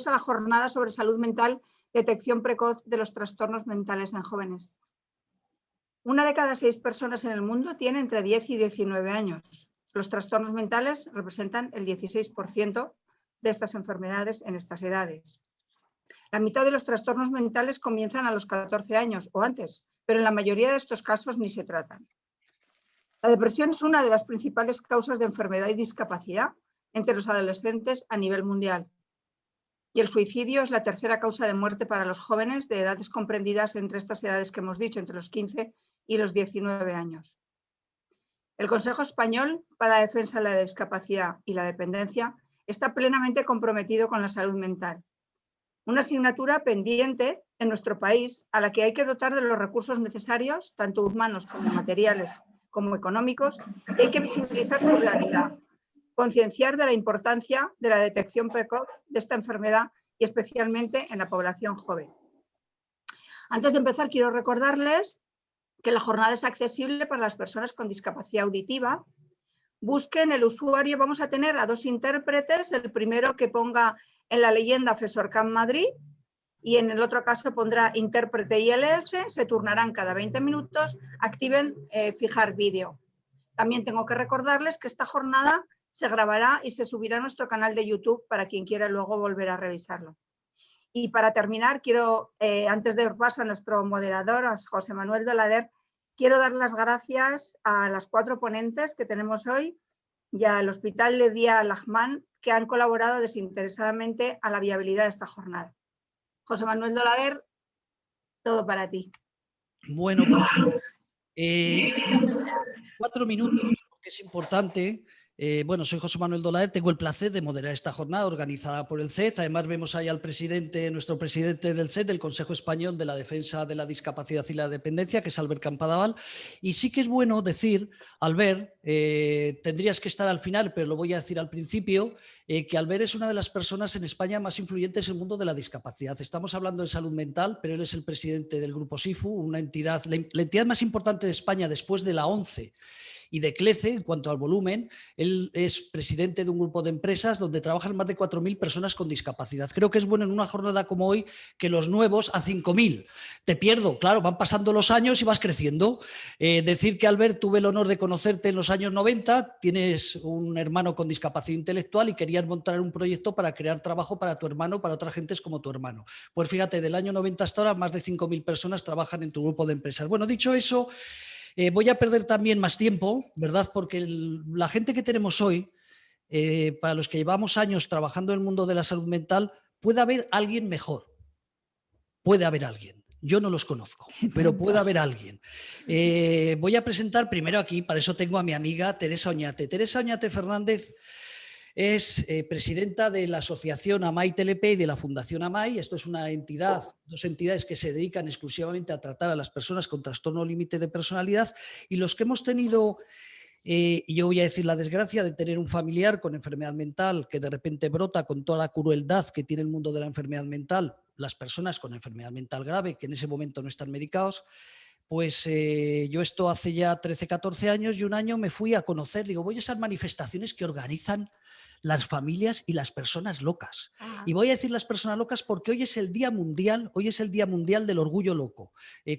a la jornada sobre salud mental, detección precoz de los trastornos mentales en jóvenes. 1 de cada 6 personas en el mundo tiene entre 10 y 19 años. Los trastornos mentales representan el 16% de estas enfermedades en estas edades. La mitad de los trastornos mentales comienzan a los 14 años o antes, pero en la mayoría de estos casos ni se tratan. La depresión es una de las principales causas de enfermedad y discapacidad entre los adolescentes a nivel mundial. Y el suicidio es la tercera causa de muerte para los jóvenes de edades comprendidas entre estas edades que hemos dicho, entre los 15 y los 19 años. El Consejo Español para la Defensa de la Discapacidad y la Dependencia está plenamente comprometido con la salud mental. Una asignatura pendiente en nuestro país a la que hay que dotar de los recursos necesarios, tanto humanos como materiales, como económicos, y hay que visibilizar su realidad, concienciar de la importancia de la detección precoz de esta enfermedad y especialmente en la población joven. Antes de empezar, quiero recordarles que la jornada es accesible para las personas con discapacidad auditiva. Busquen el usuario, vamos a tener a 2 intérpretes, el primero que ponga en la leyenda FESORCAM Madrid y en el otro caso pondrá intérprete ILS, se turnarán cada 20 minutos, activen fijar vídeo. También tengo que recordarles que esta jornada se grabará y se subirá a nuestro canal de YouTube para quien quiera luego volver a revisarlo. Y para terminar, quiero, antes de dar paso a nuestro moderador, a José Manuel Dolader, quiero dar las gracias a las 4 ponentes que tenemos hoy y al Hospital de Día Lachman, que han colaborado desinteresadamente a la viabilidad de esta jornada. José Manuel Dolader, todo para ti. Bueno, 4 minutos, porque es importante. Bueno, soy José Manuel Dolader, tengo el placer de moderar esta jornada organizada por el CED. Además, vemos ahí al presidente, nuestro presidente del CED, del Consejo Español de la Defensa de la Discapacidad y la Dependencia, que es Albert Campadaval. Y sí que es bueno decir, Albert, tendrías que estar al final, pero lo voy a decir al principio, que Albert es una de las personas en España más influyentes en el mundo de la discapacidad. Estamos hablando de salud mental, pero él es el presidente del Grupo SIFU, una entidad, la entidad más importante de España después de la ONCE y de CLECE en cuanto al volumen. Él es presidente de un grupo de empresas donde trabajan más de 4.000 personas con discapacidad. Creo que es bueno en una jornada como hoy que los nuevos a 5.000. Te pierdo, claro, van pasando los años y vas creciendo. Decir que, Albert, tuve el honor de conocerte en los años 90, tienes un hermano con discapacidad intelectual y querías montar un proyecto para crear trabajo para tu hermano, para otras gentes como tu hermano. Pues fíjate, del año 90 hasta ahora más de 5.000 personas trabajan en tu grupo de empresas. Bueno, dicho eso, voy a perder también más tiempo, ¿verdad? Porque la gente que tenemos hoy, para los que llevamos años trabajando en el mundo de la salud mental, puede haber alguien mejor. Puede haber alguien. Yo no los conozco, pero puede haber alguien. Voy a presentar primero aquí, para eso tengo a mi amiga Teresa Oñate. Teresa Oñate Fernández es presidenta de la asociación AMAI TLP y de la Fundación AMAI. Esto es una entidad, 2 entidades que se dedican exclusivamente a tratar a las personas con trastorno límite de personalidad, y los que hemos tenido, yo voy a decir la desgracia de tener un familiar con enfermedad mental que de repente brota con toda la crueldad que tiene el mundo de la enfermedad mental, las personas con enfermedad mental grave que en ese momento no están medicados. Pues yo esto hace ya 13, 14 años y un año me fui a conocer, digo, voy a esas manifestaciones que organizan las familias y las personas locas. Y voy a decir las personas locas porque hoy es el Día Mundial, del Orgullo Loco.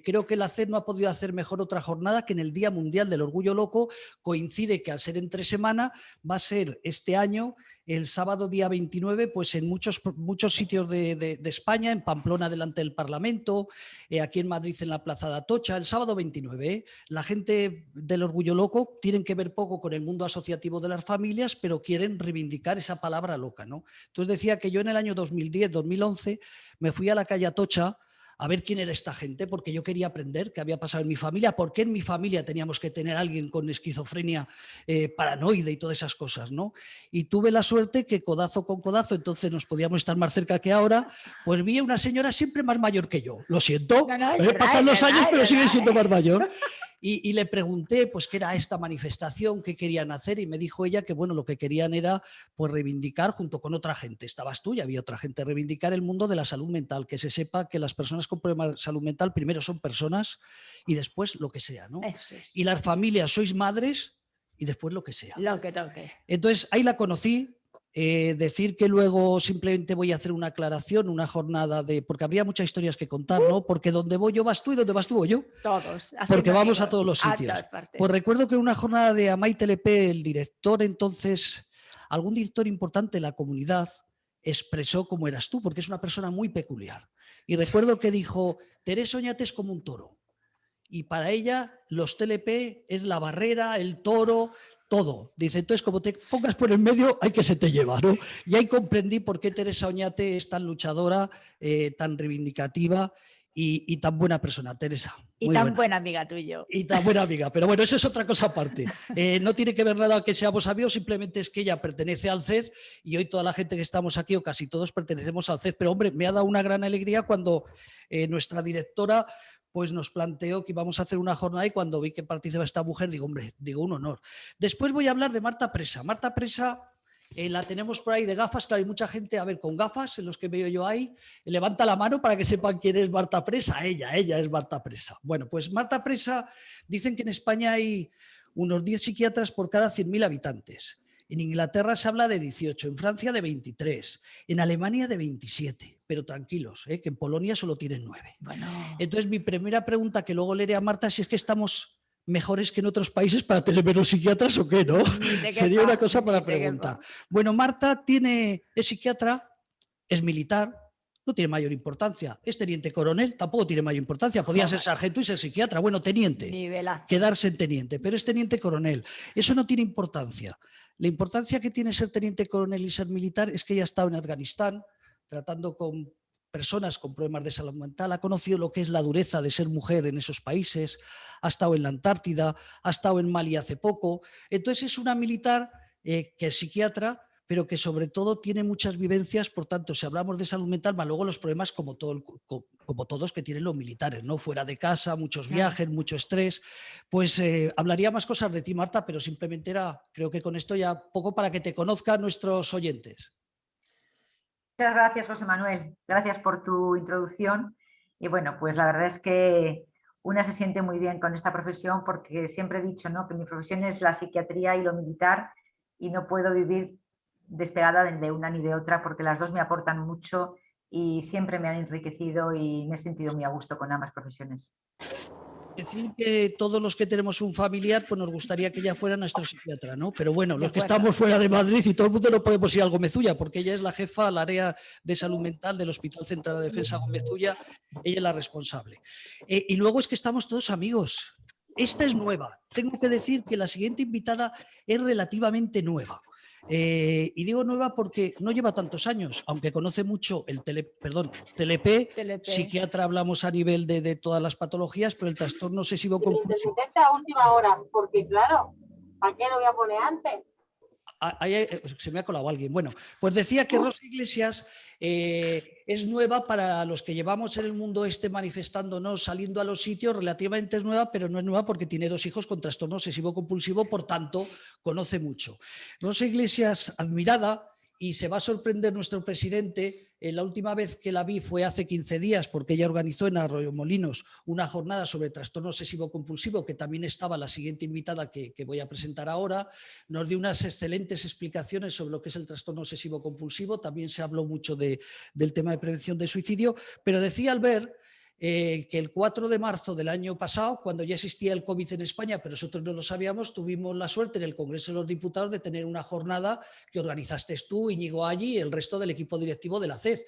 Creo que la CED no ha podido hacer mejor otra jornada que en el Día Mundial del Orgullo Loco. Coincide que al ser entre semana va a ser este año el sábado día 29, pues en muchos sitios de España, en Pamplona delante del Parlamento, aquí en Madrid en la Plaza de Atocha, el sábado 29. La gente del Orgullo Loco tienen que ver poco con el mundo asociativo de las familias, pero quieren reivindicar esa palabra loca, ¿no? Entonces decía que yo en el año 2010, 2011, me fui a la calle Atocha a ver quién era esta gente, porque yo quería aprender qué había pasado en mi familia, por qué en mi familia teníamos que tener a alguien con esquizofrenia paranoide y todas esas cosas, ¿no? Y tuve la suerte que codazo con codazo, entonces nos podíamos estar más cerca que ahora, pues vi a una señora siempre más mayor que yo. Lo siento, pasan los años, pero sigue siendo más mayor. Y le pregunté pues qué era esta manifestación, qué querían hacer, y me dijo ella que bueno, lo que querían era pues reivindicar junto con otra gente, estabas tú y había otra gente, reivindicar el mundo de la salud mental, que se sepa que las personas con problemas de salud mental primero son personas y después lo que sea, ¿no? Eso es. Y las familias sois madres y después lo que sea. Lo que toque. Entonces ahí la conocí. Decir que luego simplemente voy a hacer una aclaración, una jornada de... Porque habría muchas historias que contar, ¿no? Porque donde voy yo vas tú y donde vas tú voy yo. Todos. Porque vamos amigos, a todos los a sitios. todas partes. Pues recuerdo que en una jornada de Amaite Lepe, el director entonces, algún director importante de la comunidad expresó cómo eras tú, porque es una persona muy peculiar. Y recuerdo que dijo, Teresa Oñate es como un toro. Y para ella los TLP es la barrera, el toro, todo. Dice, entonces como te pongas por el medio hay que se te lleva, ¿no? Y ahí comprendí por qué Teresa Oñate es tan luchadora, tan reivindicativa y tan buena persona, Teresa. Y tan buena amiga tuyo. Y tan buena amiga, pero bueno, eso es otra cosa aparte. No tiene que ver nada que seamos amigos, simplemente es que ella pertenece al CED y hoy toda la gente que estamos aquí, o casi todos, pertenecemos al CED. Pero hombre, me ha dado una gran alegría cuando nuestra directora pues nos planteó que íbamos a hacer una jornada y cuando vi que participa esta mujer, digo, hombre, digo, un honor. Después voy a hablar de Marta Presa. Marta Presa la tenemos por ahí de gafas, claro, hay mucha gente, a ver, con gafas, en los que veo yo ahí, levanta la mano para que sepan quién es Marta Presa. Ella es Marta Presa. Bueno, pues Marta Presa, dicen que en España hay unos 10 psiquiatras por cada 100.000 habitantes. En Inglaterra se habla de 18, en Francia de 23, en Alemania de 27, pero tranquilos, que en Polonia solo tienen 9. Bueno. Entonces, mi primera pregunta, que luego leeré a Marta, si es que estamos mejores que en otros países para tener menos psiquiatras o qué, ¿no? Sería una cosa para preguntar. Bueno, Marta es psiquiatra, es militar, no tiene mayor importancia. Es teniente coronel, tampoco tiene mayor importancia. Podía ser sargento y ser psiquiatra. Bueno, teniente. Nivelazo. Quedarse en teniente, pero es teniente coronel. Eso no tiene importancia. La importancia que tiene ser teniente coronel y ser militar es que ella ha estado en Afganistán tratando con personas con problemas de salud mental, ha conocido lo que es la dureza de ser mujer en esos países, ha estado en la Antártida, ha estado en Mali hace poco. Entonces es una militar que es psiquiatra, pero que sobre todo tiene muchas vivencias, por tanto, si hablamos de salud mental, más luego los problemas como todos que tienen los militares, ¿no? Fuera de casa, muchos viajes, mucho estrés. Pues hablaría más cosas de ti, Marta, pero simplemente creo que con esto ya poco para que te conozcan nuestros oyentes. Muchas gracias, José Manuel. Gracias por tu introducción. Y bueno, pues la verdad es que una se siente muy bien con esta profesión porque siempre he dicho, ¿no?, que mi profesión es la psiquiatría y lo militar y no puedo vivir despegada de una ni de otra porque las dos me aportan mucho y siempre me han enriquecido y me he sentido muy a gusto con ambas profesiones. Decir que todos los que tenemos un familiar, pues nos gustaría que ella fuera nuestro psiquiatra, ¿no? Pero bueno, los que estamos fuera de Madrid y todo el mundo no podemos ir al Gómez Ulla, porque ella es la jefa del área de salud mental del Hospital Central de Defensa Gómez Ulla, ella es la responsable. Y luego es que estamos todos amigos. Esta es nueva. Tengo que decir que la siguiente invitada es relativamente nueva. Y digo nueva porque no lleva tantos años, aunque conoce mucho el TLP, psiquiatra hablamos a nivel de todas las patologías, pero el trastorno obsesivo compulsivo. A última hora, porque claro, ¿para qué lo voy a poner antes? Se me ha colado alguien. Bueno, pues decía que Rosa Iglesias es nueva para los que llevamos en el mundo manifestándonos, saliendo a los sitios, relativamente es nueva, pero no es nueva porque tiene 2 hijos con trastorno obsesivo-compulsivo, por tanto, conoce mucho. Rosa Iglesias, admirada, y se va a sorprender nuestro presidente, la última vez que la vi fue hace 15 días porque ella organizó en Arroyomolinos una jornada sobre trastorno obsesivo-compulsivo, que también estaba la siguiente invitada que voy a presentar ahora. Nos dio unas excelentes explicaciones sobre lo que es el trastorno obsesivo-compulsivo, también se habló mucho del tema de prevención de suicidio, pero decía Albert que el 4 de marzo del año pasado, cuando ya existía el COVID en España, pero nosotros no lo sabíamos, tuvimos la suerte en el Congreso de los Diputados de tener una jornada que organizaste tú, Íñigo Allí y el resto del equipo directivo de la CED.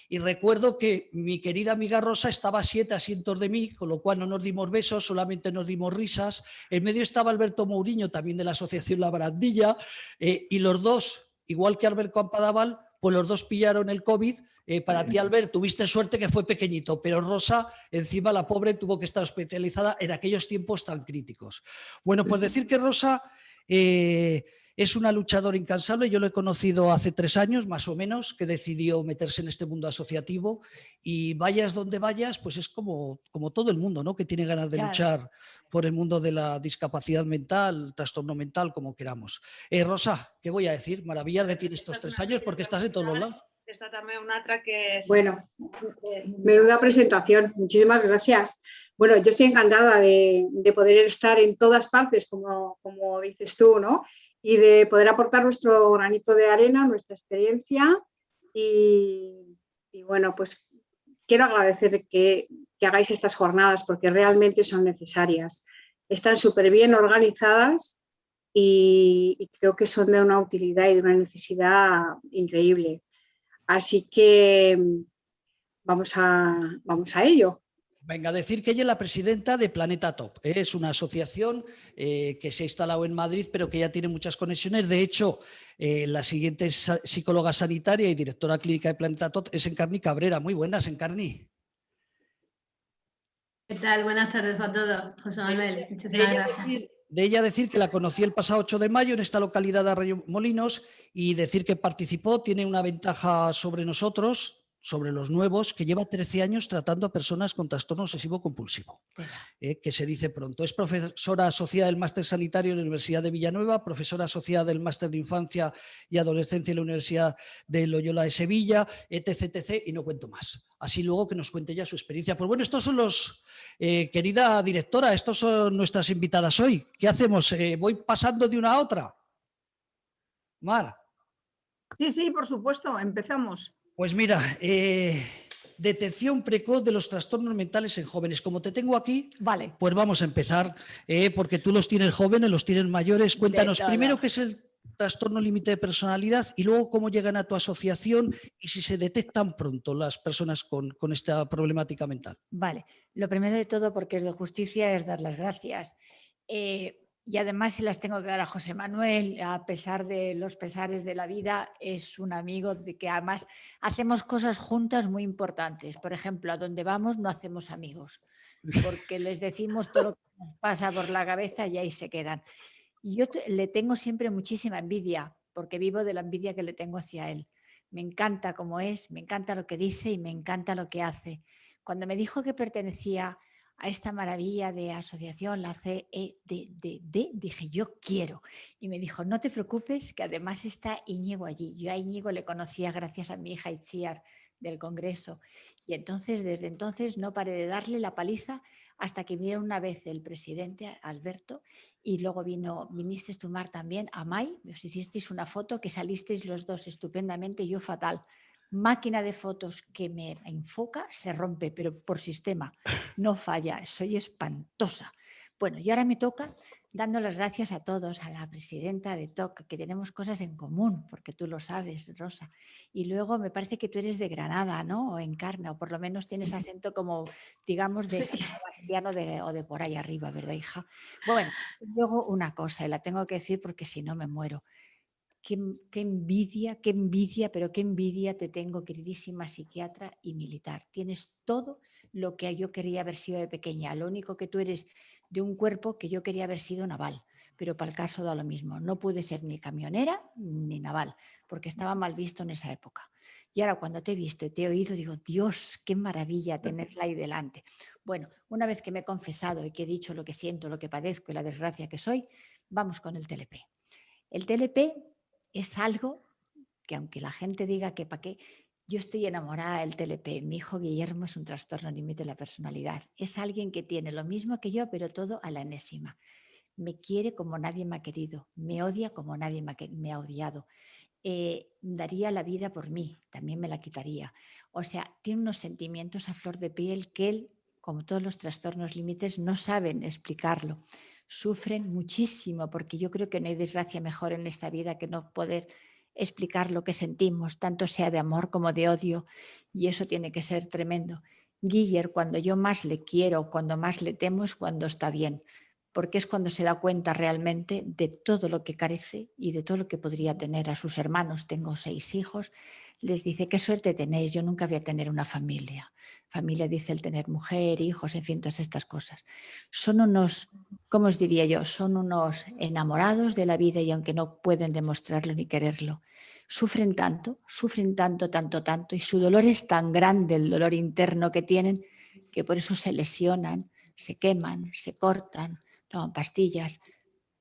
Y recuerdo que mi querida amiga Rosa estaba a 7 asientos de mí, con lo cual no nos dimos besos, solamente nos dimos risas. En medio estaba Alberto Mourinho, también de la Asociación La Barandilla, y los dos, igual que Albert Campadaval, pues los dos pillaron el COVID. Para ti, Albert, tuviste suerte que fue pequeñito, pero Rosa, encima la pobre, tuvo que estar hospitalizada en aquellos tiempos tan críticos. Bueno, pues decir que Rosa es una luchadora incansable. Yo lo he conocido hace 3 años, más o menos, que decidió meterse en este mundo asociativo y vayas donde vayas, pues es como todo el mundo, ¿no?, que tiene ganas de luchar por el mundo de la discapacidad mental, trastorno mental, como queramos. Rosa, ¿qué voy a decir? Maravillas de ti en estos 3 años porque estás en todos los lados. Está también una otra que... Bueno, menuda presentación, muchísimas gracias. Bueno, yo estoy encantada de poder estar en todas partes, como dices tú, ¿no? y de poder aportar nuestro granito de arena, nuestra experiencia y bueno, pues quiero agradecer que hagáis estas jornadas porque realmente son necesarias. Están súper bien organizadas y creo que son de una utilidad y de una necesidad increíble. Así que vamos a ello. Venga, decir que ella es la presidenta de Planeta Top. Es una asociación que se ha instalado en Madrid, pero que ya tiene muchas conexiones. De hecho, la siguiente psicóloga sanitaria y directora clínica de Planeta Top es Encarni Cabrera. Muy buenas, Encarni. ¿Qué tal? Buenas tardes a todos. José Manuel, muchísimas gracias. De ella decir que la conocí el pasado 8 de mayo en esta localidad de Arroyomolinos y decir que participó, tiene una ventaja sobre nosotros, sobre los nuevos, que lleva 13 años tratando a personas con trastorno obsesivo-compulsivo, que se dice pronto. Es profesora asociada del Máster Sanitario en la Universidad de Villanueva, profesora asociada del Máster de Infancia y Adolescencia en la Universidad de Loyola de Sevilla, etc., etc., y no cuento más. Así luego que nos cuente ya su experiencia. Pues bueno, estos son los, querida directora, estos son nuestras invitadas hoy. ¿Qué hacemos? ¿Voy pasando de una a otra? Mar. Sí, por supuesto, empezamos. Pues mira, detección precoz de los trastornos mentales en jóvenes. Como te tengo aquí, vale, pues vamos a empezar, porque tú los tienes jóvenes, los tienes mayores. Cuéntanos primero qué es el trastorno límite de personalidad y luego cómo llegan a tu asociación y si se detectan pronto las personas con esta problemática mental. Vale, lo primero de todo, porque es de justicia, es dar las gracias. Y además se las tengo que dar a José Manuel, a pesar de los pesares de la vida, es un amigo de que además hacemos cosas juntas muy importantes. Por ejemplo, a donde vamos no hacemos amigos, porque les decimos todo lo que nos pasa por la cabeza y ahí se quedan. Y yo le tengo siempre muchísima envidia, porque vivo de la envidia que le tengo hacia él. Me encanta cómo es, me encanta lo que dice y me encanta lo que hace. Cuando me dijo que pertenecía a esta maravilla de asociación, la CEDD, dije, yo quiero. Y me dijo, no te preocupes, que además está Íñigo allí. Yo a Íñigo le conocía gracias a mi hija Itziar del Congreso. Y entonces, desde entonces, no paré de darle la paliza hasta que vino una vez el presidente, Alberto, y luego viniste tú, Mar, también, a May, os hicisteis una foto que salisteis los dos estupendamente, yo fatal. Máquina de fotos que me enfoca, se rompe, pero por sistema, no falla, soy espantosa. Bueno, y ahora me toca dando las gracias a todos, a la presidenta de TOC, que tenemos cosas en común, porque tú lo sabes, Rosa. Y luego me parece que tú eres de Granada, ¿no? O Encarna, o por lo menos tienes acento como, digamos, de San Sebastián o de por ahí arriba, ¿verdad, hija? Bueno, luego una cosa, y la tengo que decir porque si no me muero. Qué envidia, pero qué envidia te tengo, queridísima psiquiatra y militar. Tienes todo lo que yo quería haber sido de pequeña. Lo único que tú eres de un cuerpo que yo quería haber sido naval, pero para el caso da lo mismo. No pude ser ni camionera ni naval, porque estaba mal visto en esa época. Y ahora cuando te he visto y te he oído, digo, Dios, qué maravilla tenerla ahí delante. Bueno, una vez que me he confesado y que he dicho lo que siento, lo que padezco y la desgracia que soy, vamos con el TLP. El TLP es algo que, aunque la gente diga que para qué, yo estoy enamorada del TLP. Mi hijo Guillermo es un trastorno límite de la personalidad. Es alguien que tiene lo mismo que yo, pero todo a la enésima. Me quiere como nadie me ha querido, me odia como nadie me ha odiado. Daría la vida por mí, también me la quitaría. O sea, tiene unos sentimientos a flor de piel que él, como todos los trastornos límites, no saben explicarlo. Sufren muchísimo porque yo creo que no hay desgracia mejor en esta vida que no poder explicar lo que sentimos, tanto sea de amor como de odio, y eso tiene que ser tremendo. Guiller, cuando yo más le quiero, cuando más le temo, es cuando está bien, porque es cuando se da cuenta realmente de todo lo que carece y de todo lo que podría tener a sus hermanos. Tengo 6 hijos, les dice, qué suerte tenéis, yo nunca voy a tener una familia. Familia dice el tener mujer, hijos, en fin, todas estas cosas. Son unos, ¿cómo os diría yo? Son unos enamorados de la vida y aunque no pueden demostrarlo ni quererlo, sufren tanto, tanto, y su dolor es tan grande, el dolor interno que tienen, que por eso se lesionan, se queman, se cortan, toman pastillas,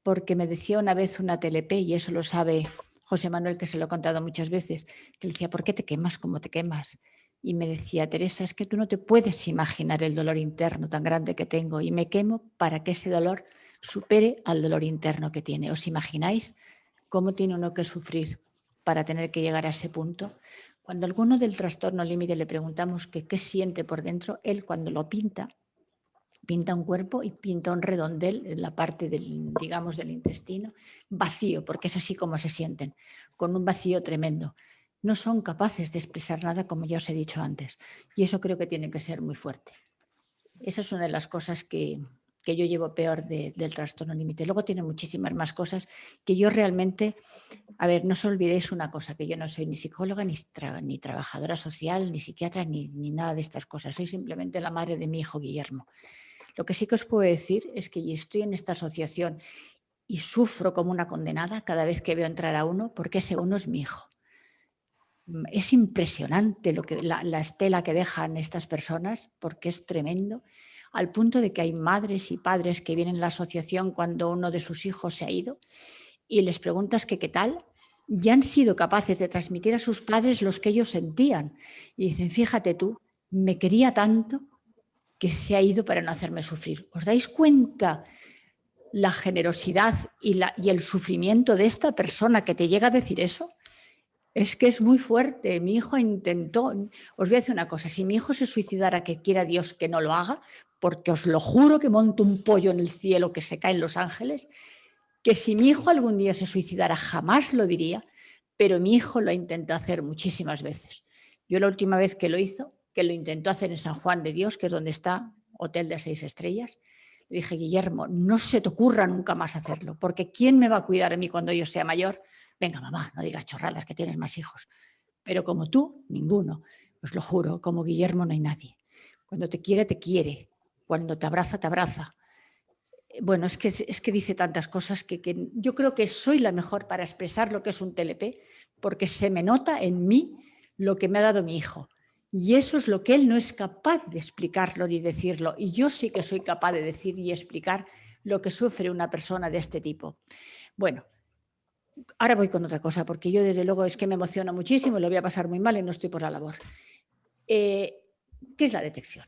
porque me decía una vez una TLP, y eso lo sabe José Manuel, que se lo he contado muchas veces, que le decía, ¿por qué te quemas como te quemas? Y me decía, Teresa, es que tú no te puedes imaginar el dolor interno tan grande que tengo y me quemo para que ese dolor supere al dolor interno que tiene. ¿Os imagináis cómo tiene uno que sufrir para tener que llegar a ese punto. Cuando a alguno del trastorno límite le preguntamos que qué siente por dentro, él cuando lo pinta un cuerpo y pinta un redondel en la parte del, digamos, del intestino, vacío, porque es así como se sienten, con un vacío tremendo. No son capaces de expresar nada, como ya os he dicho antes, y eso creo que tiene que ser muy fuerte. Esa es una de las cosas que yo llevo peor del trastorno límite. Luego tiene muchísimas más cosas que yo realmente, a ver, no os olvidéis una cosa, que yo no soy ni psicóloga, ni trabajadora social, ni psiquiatra, ni nada de estas cosas. Soy simplemente la madre de mi hijo Guillermo. Lo que sí que os puedo decir es que estoy en esta asociación y sufro como una condenada cada vez que veo entrar a uno, porque ese uno es mi hijo. Es impresionante la estela que dejan estas personas, porque es tremendo, al punto de que hay madres y padres que vienen a la asociación cuando uno de sus hijos se ha ido y les preguntas que qué tal, ya han sido capaces de transmitir a sus padres los que ellos sentían. Y dicen, fíjate tú, me quería tanto que se ha ido para no hacerme sufrir. ¿Os dais cuenta la generosidad y el sufrimiento de esta persona que te llega a decir eso? Es que es muy fuerte. Mi hijo intentó, os voy a decir una cosa, si mi hijo se suicidara, que quiera Dios que no lo haga, porque os lo juro que monto un pollo en el cielo que se cae en Los Ángeles, que si mi hijo algún día se suicidara jamás lo diría, pero mi hijo lo intentó hacer muchísimas veces. Yo la última vez que lo hizo, que lo intentó hacer en San Juan de Dios, que es donde está Hotel de 6 estrellas, le dije, Guillermo, no se te ocurra nunca más hacerlo, porque ¿quién me va a cuidar a mí cuando yo sea mayor? Venga, mamá, no digas chorradas, que tienes más hijos. Pero como tú, ninguno. Os lo juro, como Guillermo no hay nadie. Cuando te quiere, te quiere. Cuando te abraza, te abraza. Bueno, es que dice tantas cosas que yo creo que soy la mejor para expresar lo que es un TLP, porque se me nota en mí lo que me ha dado mi hijo. Y eso es lo que él no es capaz de explicarlo ni decirlo. Y yo sí que soy capaz de decir y explicar lo que sufre una persona de este tipo. Bueno, ahora voy con otra cosa, porque yo desde luego es que me emociona muchísimo y lo voy a pasar muy mal y no estoy por la labor. ¿Qué es la detección?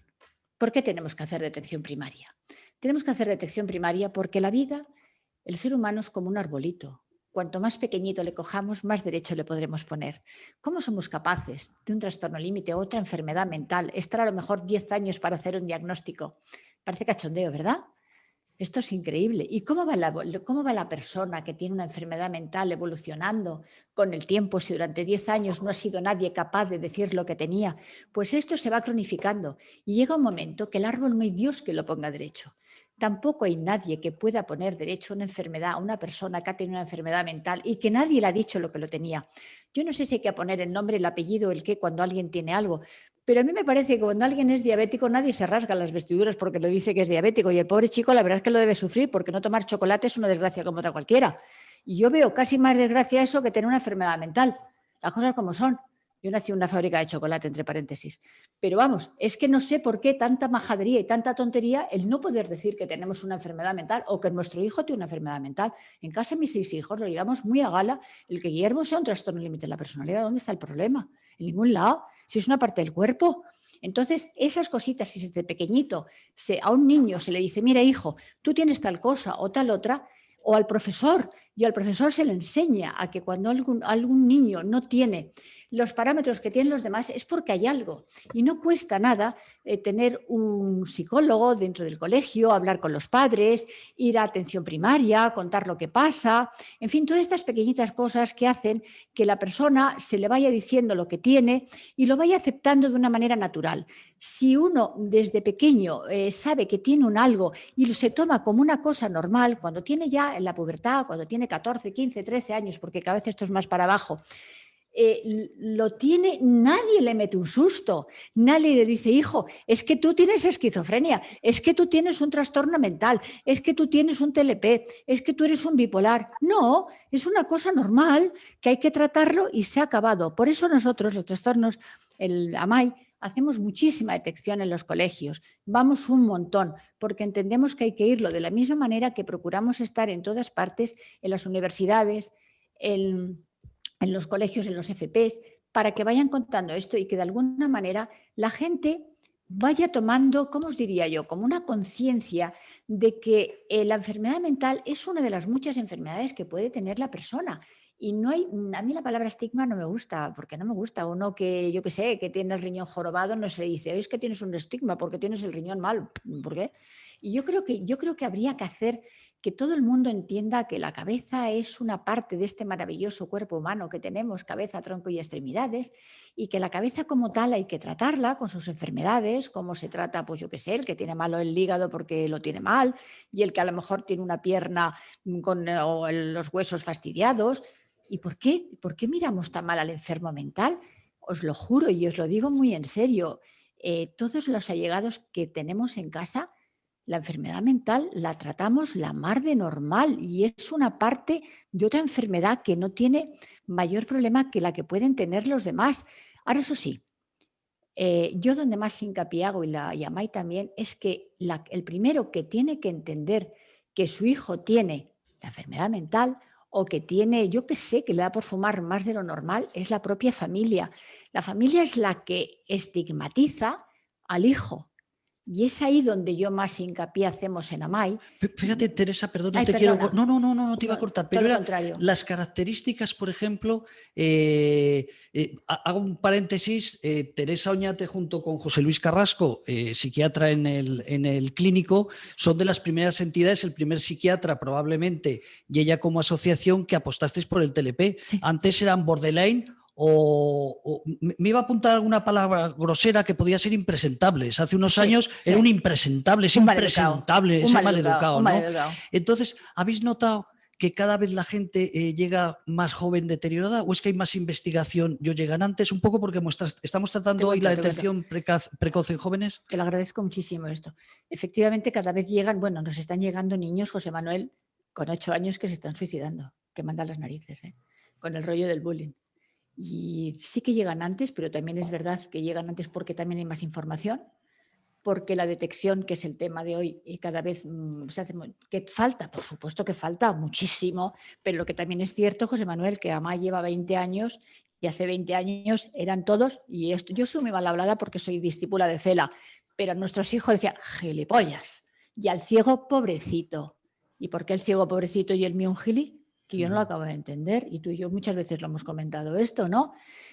¿Por qué tenemos que hacer detección primaria? Tenemos que hacer detección primaria porque la vida, el ser humano es como un arbolito. Cuanto más pequeñito le cojamos, más derecho le podremos poner. ¿Cómo somos capaces de un trastorno límite o otra enfermedad mental estar a lo mejor 10 años para hacer un diagnóstico? Parece cachondeo, ¿verdad? Esto es increíble. ¿Y cómo va la persona que tiene una enfermedad mental evolucionando con el tiempo si durante 10 años no ha sido nadie capaz de decir lo que tenía? Pues esto se va cronificando y llega un momento que el árbol no hay Dios que lo ponga derecho. Tampoco hay nadie que pueda poner derecho a una enfermedad, a una persona que ha tenido una enfermedad mental y que nadie le ha dicho lo que lo tenía. Yo no sé si hay que poner el nombre, el apellido, el qué cuando alguien tiene algo, pero a mí me parece que cuando alguien es diabético nadie se rasga las vestiduras porque le dice que es diabético y el pobre chico la verdad es que lo debe sufrir porque no tomar chocolate es una desgracia como otra cualquiera. Y yo veo casi más desgracia eso que tener una enfermedad mental. Las cosas como son. Yo nací en una fábrica de chocolate, entre paréntesis. Pero vamos, es que no sé por qué tanta majadería y tanta tontería el no poder decir que tenemos una enfermedad mental o que nuestro hijo tiene una enfermedad mental. En casa de mis 6 hijos lo llevamos muy a gala el que Guillermo sea un trastorno límite de la personalidad. ¿Dónde está el problema? En ningún lado. Si es una parte del cuerpo. Entonces, esas cositas, si desde pequeñito a un niño se le dice, mira hijo, tú tienes tal cosa o tal otra, o al profesor, y al profesor se le enseña a que cuando algún niño no tiene los parámetros que tienen los demás es porque hay algo. Y no cuesta nada tener un psicólogo dentro del colegio, hablar con los padres, ir a atención primaria, contar lo que pasa, en fin, todas estas pequeñitas cosas que hacen que la persona se le vaya diciendo lo que tiene y lo vaya aceptando de una manera natural. Si uno desde pequeño sabe que tiene un algo y se toma como una cosa normal, cuando tiene ya en la pubertad, cuando tiene 14, 15, 13 años, porque cada vez esto es más para abajo, lo tiene, nadie le mete un susto, nadie le dice, hijo, es que tú tienes esquizofrenia, es que tú tienes un trastorno mental, es que tú tienes un TLP, es que tú eres un bipolar. No, es una cosa normal que hay que tratarlo y se ha acabado. Por eso nosotros, los trastornos, el AMAI, hacemos muchísima detección en los colegios, vamos un montón, porque entendemos que hay que irlo de la misma manera que procuramos estar en todas partes, en las universidades, en los colegios, en los FPs, para que vayan contando esto y que de alguna manera la gente vaya tomando, ¿cómo os diría yo?, como una conciencia de que la enfermedad mental es una de las muchas enfermedades que puede tener la persona. Y no hay, a mí la palabra estigma no me gusta, porque no me gusta. Uno que, yo qué sé, que tiene el riñón jorobado, no se le dice, es que tienes un estigma porque tienes el riñón mal. ¿Por qué? Y yo creo que habría que hacer que todo el mundo entienda que la cabeza es una parte de este maravilloso cuerpo humano que tenemos, cabeza, tronco y extremidades, y que la cabeza como tal hay que tratarla con sus enfermedades, como se trata, pues yo qué sé, el que tiene malo el hígado porque lo tiene mal, y el que a lo mejor tiene una pierna con los huesos fastidiados. ¿Y por qué miramos tan mal al enfermo mental? Os lo juro y os lo digo muy en serio. Todos los allegados que tenemos en casa, la enfermedad mental la tratamos la mar de normal y es una parte de otra enfermedad que no tiene mayor problema que la que pueden tener los demás. Ahora, eso sí, yo donde más hincapié hago, y Amay también, es que el primero que tiene que entender que su hijo tiene la enfermedad mental o que tiene, yo qué sé, que le da por fumar más de lo normal, es la propia familia. La familia es la que estigmatiza al hijo. Y es ahí donde yo más hincapié hacemos en Amay. Fíjate, Teresa, perdón, Ay, no te perdona. quiero... No te iba a cortar, pero Todo lo contrario. las características, por ejemplo, hago un paréntesis, Teresa Oñate junto con José Luis Carrasco, psiquiatra en el clínico, son de las primeras entidades, el primer psiquiatra probablemente, y ella como asociación que apostasteis por el TLP. Sí. Antes eran borderline, o me iba a apuntar alguna palabra grosera que podía ser impresentables. Hace unos años era un impresentable, es impresentable, es maleducado, ¿no? Entonces, ¿habéis notado que cada vez la gente llega más joven deteriorada o es que hay más investigación y llegan antes? Un poco porque estamos tratando hoy la detección precoz en jóvenes. Te lo agradezco muchísimo esto. Efectivamente, cada vez llegan, bueno, nos están llegando niños, José Manuel, con 8 años que se están suicidando, que mandan las narices, con el rollo del bullying. Y sí que llegan antes, pero también es verdad que llegan antes porque también hay más información, porque la detección, que es el tema de hoy, y cada vez se hace que falta, por supuesto que falta muchísimo, pero lo que también es cierto, José Manuel, que Amay lleva 20 años y hace 20 años eran todos, y esto, yo soy muy mal hablada porque soy discípula de Cela, pero nuestros hijos decían gilipollas, y al ciego pobrecito. ¿Y por qué el ciego pobrecito y el mío un gili? Que yo no lo acabo de entender, y tú y yo muchas veces lo hemos comentado esto, ¿no?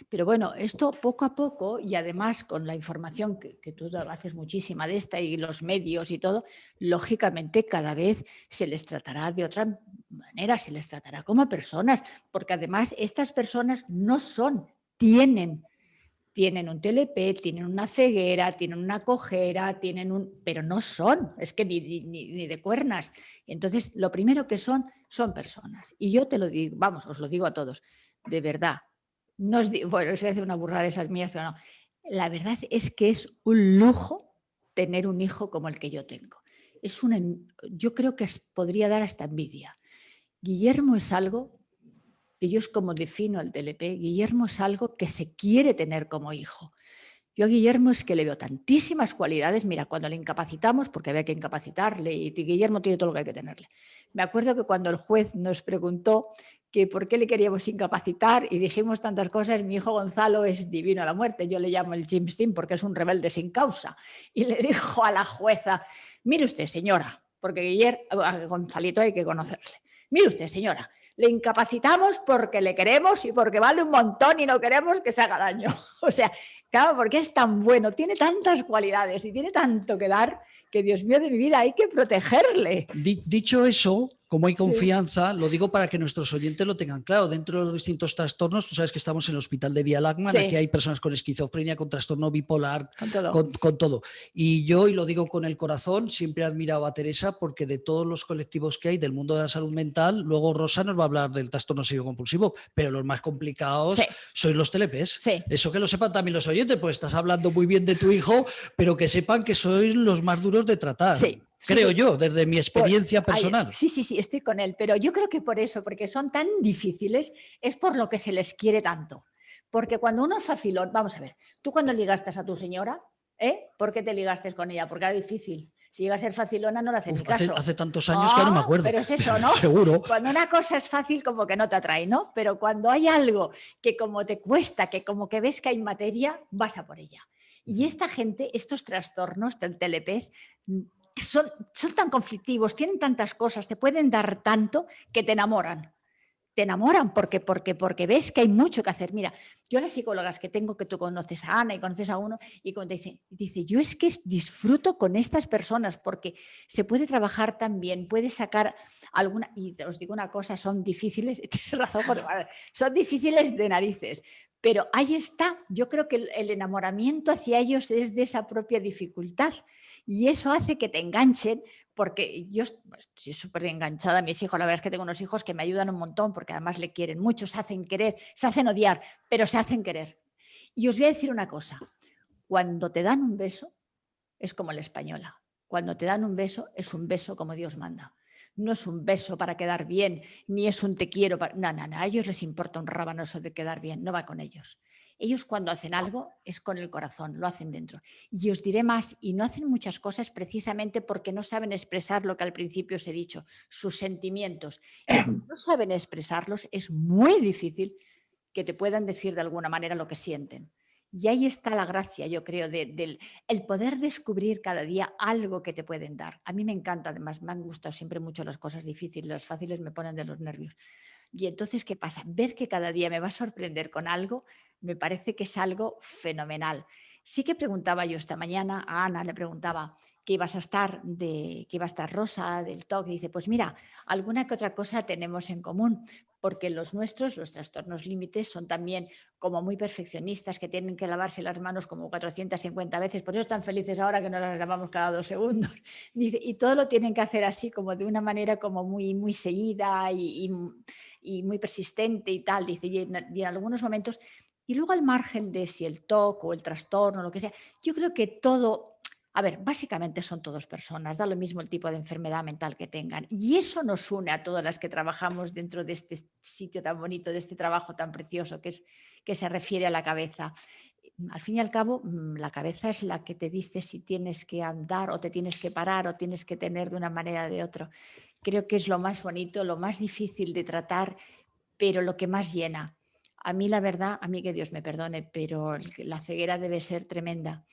Pero bueno, esto poco a poco, y además con la información que tú haces muchísima de esta y los medios y todo, lógicamente cada vez se les tratará de otra manera, se les tratará como personas, porque además estas personas no son, tienen un TLP, tienen una ceguera, tienen una cojera, pero no son, es que ni de cuernas. Entonces, lo primero que son personas. Y yo te lo digo, vamos, os lo digo a todos, de verdad. Bueno, os voy a decir una burrada de esas mías, pero no. La verdad es que es un lujo tener un hijo como el que yo tengo. Yo creo que podría dar hasta envidia. Guillermo es algo que yo es como defino el TLP, Guillermo es algo que se quiere tener como hijo. Yo a Guillermo es que le veo tantísimas cualidades, mira, cuando le incapacitamos, porque había que incapacitarle, y Guillermo tiene todo lo que hay que tenerle. Me acuerdo que cuando el juez nos preguntó que por qué le queríamos incapacitar y dijimos tantas cosas, mi hijo Gonzalo es divino a la muerte, yo le llamo el Jim Steam porque es un rebelde sin causa, y le dijo a la jueza, mire usted señora, porque a Gonzalito hay que conocerle, mire usted señora, le incapacitamos porque le queremos y porque vale un montón y no queremos que se haga daño. O sea, claro, porque es tan bueno, tiene tantas cualidades y tiene tanto que dar que, Dios mío de mi vida, hay que protegerle. Dicho eso, como hay confianza, lo digo para que nuestros oyentes lo tengan claro. Dentro de los distintos trastornos, tú sabes que estamos en el hospital de Vía Lagman, aquí hay personas con esquizofrenia, con trastorno bipolar, con todo. Y yo, y lo digo con el corazón, siempre he admirado a Teresa porque de todos los colectivos que hay del mundo de la salud mental, luego Rosa nos va a hablar del trastorno obsesivo-compulsivo, pero los más complicados sois los TLPs. Eso que lo sepan también los oyentes, pues estás hablando muy bien de tu hijo, pero que sepan que sois los más duros de tratar. Creo yo, desde mi experiencia personal. Sí, estoy con él, pero yo creo que por eso, porque son tan difíciles, es por lo que se les quiere tanto. Porque cuando uno es facilón, vamos a ver, tú cuando ligaste a tu señora, ¿por qué te ligaste con ella? Porque era difícil. Si llega a ser facilona no le haces ni caso. Hace tantos años que no me acuerdo. Pero es eso, ¿no? Seguro. Cuando una cosa es fácil, como que no te atrae, ¿no? Pero cuando hay algo que como te cuesta, que como que ves que hay materia, vas a por ella. Y esta gente, estos trastornos, TLPs, son tan conflictivos, tienen tantas cosas, te pueden dar tanto que te enamoran. Te enamoran porque ves que hay mucho que hacer. Mira, yo las psicólogas que tengo, que tú conoces a Ana y conoces a uno, y cuando dice, yo es que disfruto con estas personas porque se puede trabajar tan bien, puede sacar alguna, y os digo una cosa, son difíciles, tienes razón, son difíciles de narices, pero ahí está, yo creo que el enamoramiento hacia ellos es de esa propia dificultad y eso hace que te enganchen. Porque yo estoy súper enganchada a mis hijos, la verdad es que tengo unos hijos que me ayudan un montón porque además le quieren mucho, se hacen querer, se hacen odiar, pero se hacen querer. Y os voy a decir una cosa, cuando te dan un beso es como la española, cuando te dan un beso es un beso como Dios manda. No es un beso para quedar bien, ni es un te quiero. No, a ellos les importa un rábano eso de quedar bien, no va con ellos. Ellos cuando hacen algo es con el corazón, lo hacen dentro. Y os diré más, y no hacen muchas cosas precisamente porque no saben expresar lo que al principio os he dicho, sus sentimientos. Y como no saben expresarlos, es muy difícil que te puedan decir de alguna manera lo que sienten. Y ahí está la gracia, yo creo, del el poder descubrir cada día algo que te pueden dar. A mí me encanta, además, me han gustado siempre mucho las cosas difíciles, las fáciles me ponen de los nervios. Y entonces, ¿qué pasa? Ver que cada día me va a sorprender con algo, me parece que es algo fenomenal. Sí que preguntaba yo esta mañana, a Ana le preguntaba que iba a estar Rosa del TOC, y dice, pues mira, alguna que otra cosa tenemos en común, porque los nuestros, los trastornos límites, son también como muy perfeccionistas, que tienen que lavarse las manos como 450 veces, por eso están felices ahora que no las lavamos cada 2 segundos. Dice, y todo lo tienen que hacer así, como de una manera como muy seguida y muy persistente y tal, dice, y en algunos momentos, y luego al margen de si el TOC o el trastorno, lo que sea, yo creo que todo, a ver, básicamente son todos personas, da lo mismo el tipo de enfermedad mental que tengan, y eso nos une a todas las que trabajamos dentro de este sitio tan bonito, de este trabajo tan precioso que se refiere a la cabeza. Al fin y al cabo, la cabeza es la que te dice si tienes que andar o te tienes que parar o tienes que tener de una manera o de otra. Creo que es lo más bonito, lo más difícil de tratar, pero lo que más llena. A mí, la verdad, a mí que Dios me perdone, pero la ceguera debe ser tremenda.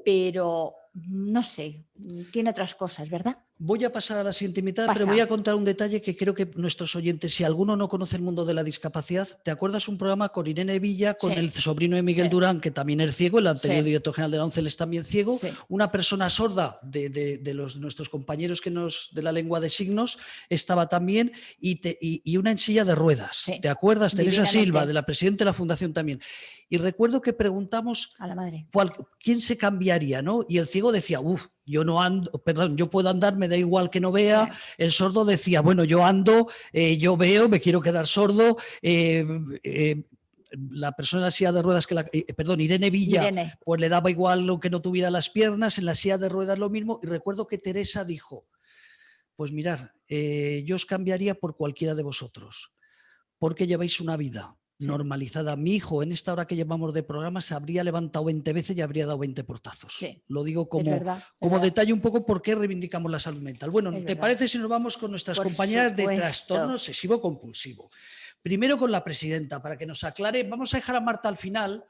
Pero no sé, tiene otras cosas, ¿verdad? Voy a pasar a la siguiente mitad, pero voy a contar un detalle que creo que nuestros oyentes, si alguno no conoce el mundo de la discapacidad, ¿te acuerdas un programa con Irene Villa, con el sobrino de Miguel Durán, que también es ciego, el anterior director general de la ONCE es también ciego, una persona sorda de nuestros compañeros de la lengua de signos estaba también, y una en silla de ruedas? ¿Te acuerdas? Teresa Silva, de la presidenta de la Fundación también. Y recuerdo que preguntamos a la madre quién se cambiaría, ¿no? Y el ciego decía, yo no ando, perdón, yo puedo andar, me da igual que no vea. El sordo decía, bueno, yo ando, yo veo, me quiero quedar sordo. La persona en la silla de ruedas, Irene Villa, pues le daba igual lo que no tuviera las piernas, en la silla de ruedas lo mismo. Y recuerdo que Teresa dijo, pues mirad, yo os cambiaría por cualquiera de vosotros, porque lleváis una vida normalizada. Mi hijo, en esta hora que llevamos de programa, se habría levantado 20 veces y habría dado 20 portazos. Lo digo como detalle un poco por qué reivindicamos la salud mental. Bueno, ¿te parece si nos vamos con nuestras compañeras de trastorno obsesivo compulsivo? Primero con la presidenta, para que nos aclare. Vamos a dejar a Marta al final,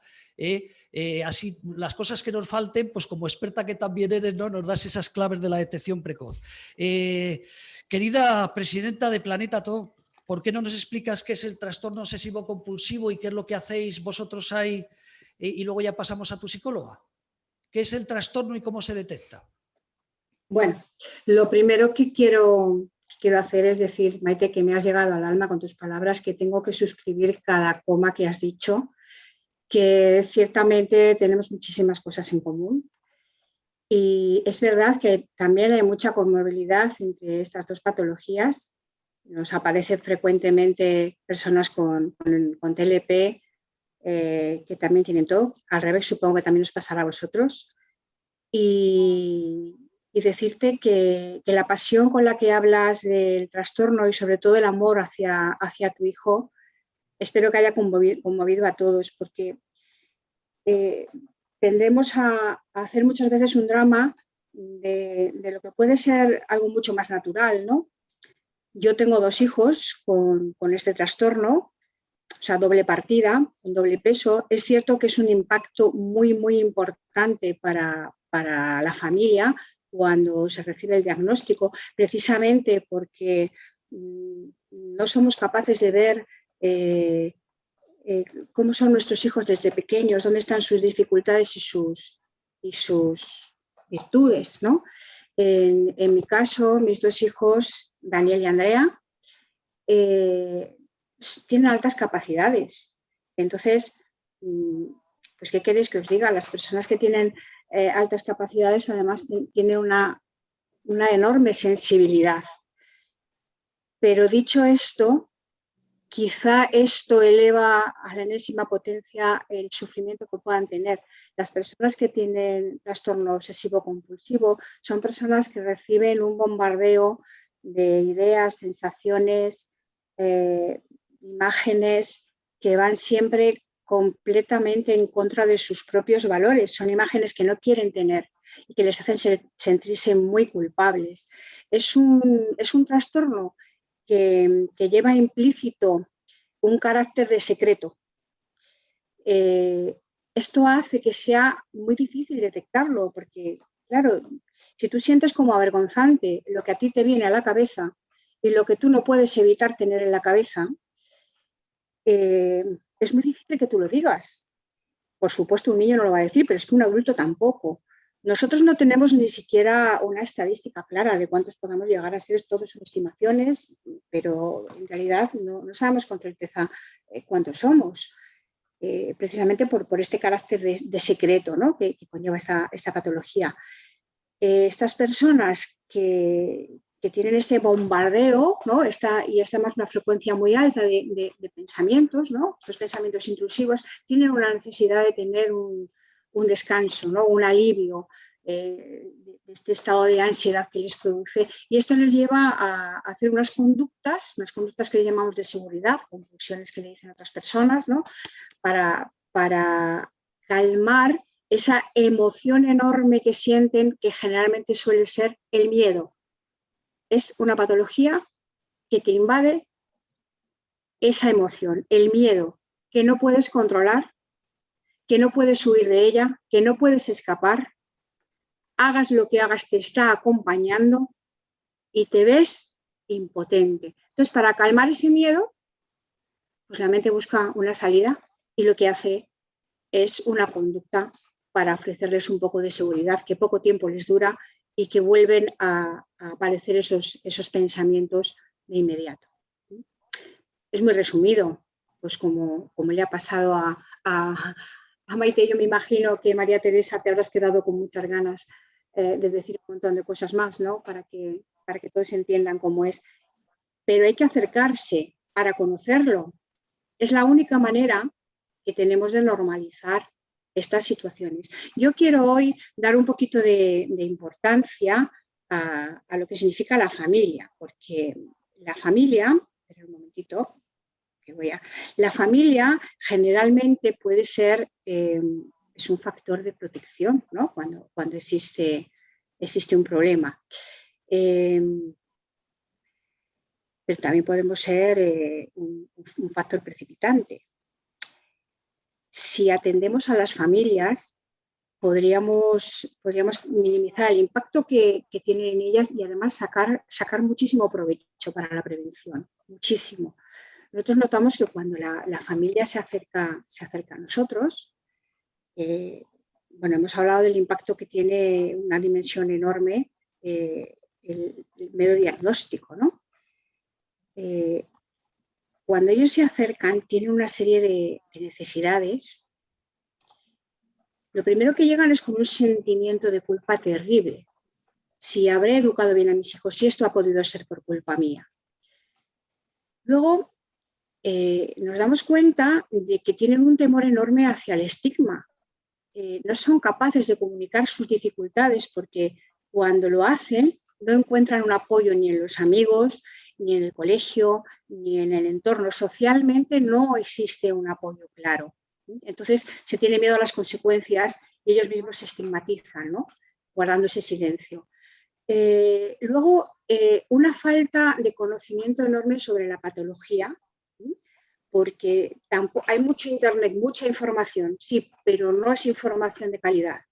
así las cosas que nos falten, pues como experta que también eres, ¿no? Nos das esas claves de la detección precoz. Querida presidenta de Planeta TOC, ¿por qué no nos explicas qué es el trastorno obsesivo compulsivo y qué es lo que hacéis vosotros ahí? Y luego ya pasamos a tu psicóloga. ¿Qué es el trastorno y cómo se detecta? Bueno, lo primero que quiero hacer es decir, Maite, que me has llegado al alma con tus palabras, que tengo que suscribir cada coma que has dicho, que ciertamente tenemos muchísimas cosas en común. Y es verdad que también hay mucha comorbilidad entre estas dos patologías. Nos aparecen frecuentemente personas con TLP que también tienen TOC. Al revés, supongo que también os pasará a vosotros. Y decirte que la pasión con la que hablas del trastorno y sobre todo el amor hacia tu hijo, espero que haya conmovido a todos, porque tendemos a hacer muchas veces un drama de lo que puede ser algo mucho más natural, ¿no? Yo tengo 2 hijos con este trastorno o sea, doble partida, con doble peso. Es cierto que es un impacto muy, muy importante para la familia cuando se recibe el diagnóstico, precisamente porque no somos capaces de ver cómo son nuestros hijos desde pequeños, dónde están sus dificultades y sus virtudes, ¿no? En mi caso, mis dos hijos, Daniel y Andrea, tienen altas capacidades. Entonces, pues ¿qué queréis que os diga? Las personas que tienen altas capacidades además tienen una enorme sensibilidad. Pero dicho esto, quizá esto eleva a la enésima potencia el sufrimiento que puedan tener. Las personas que tienen trastorno obsesivo-compulsivo son personas que reciben un bombardeo de ideas, sensaciones, imágenes que van siempre completamente en contra de sus propios valores. Son imágenes que no quieren tener y que les hacen sentirse muy culpables. Es un trastorno que lleva implícito un carácter de secreto. Esto hace que sea muy difícil detectarlo, porque, claro, si tú sientes como avergonzante lo que a ti te viene a la cabeza y lo que tú no puedes evitar tener en la cabeza, es muy difícil que tú lo digas. Por supuesto, un niño no lo va a decir, pero es que un adulto tampoco. Nosotros no tenemos ni siquiera una estadística clara de cuántos podamos llegar a ser, todos son estimaciones, pero en realidad no sabemos con certeza cuántos somos, precisamente por este carácter de secreto, ¿no? que conlleva esta patología. Estas personas que tienen este bombardeo, ¿no? y además una frecuencia muy alta de pensamientos, ¿no? Estos pensamientos intrusivos, tienen una necesidad de tener un descanso, ¿no? Un alivio de este estado de ansiedad que les produce, y esto les lleva a hacer unas conductas que le llamamos de seguridad, compulsiones que le dicen a otras personas, ¿no? para calmar esa emoción enorme que sienten, que generalmente suele ser el miedo. Es una patología que te invade esa emoción, el miedo, que no puedes controlar, que no puedes huir de ella, que no puedes escapar. Hagas lo que hagas, te está acompañando y te ves impotente. Entonces, para calmar ese miedo, pues la mente busca una salida y lo que hace es una conducta para ofrecerles un poco de seguridad, que poco tiempo les dura y que vuelven a aparecer esos pensamientos de inmediato. Es muy resumido, pues como le ha pasado a Maite. Yo me imagino que María Teresa te habrás quedado con muchas ganas de decir un montón de cosas más, ¿no? Para que todos entiendan cómo es. Pero hay que acercarse para conocerlo. Es la única manera que tenemos de normalizar estas situaciones. Yo quiero hoy dar un poquito de importancia a lo que significa la familia, porque la familia, espera un momentito, la familia generalmente puede ser, es un factor de protección, ¿no? Cuando existe un problema. Pero también podemos ser un factor precipitante. Si atendemos a las familias, podríamos minimizar el impacto que tienen en ellas y además sacar muchísimo provecho para la prevención, muchísimo. Nosotros notamos que cuando la familia se acerca a nosotros, bueno, hemos hablado del impacto que tiene una dimensión enorme el mero diagnóstico, ¿no? Cuando ellos se acercan, tienen una serie de necesidades. Lo primero que llegan es con un sentimiento de culpa terrible. Si habré educado bien a mis hijos, si esto ha podido ser por culpa mía. Luego nos damos cuenta de que tienen un temor enorme hacia el estigma. No son capaces de comunicar sus dificultades porque cuando lo hacen no encuentran un apoyo ni en los amigos, ni en el colegio, ni en el entorno. Socialmente no existe un apoyo claro. Entonces se tiene miedo a las consecuencias y ellos mismos se estigmatizan, ¿no? Guardando ese silencio. Luego, una falta de conocimiento enorme sobre la patología, porque hay mucho internet, mucha información, sí, pero no es información de calidad.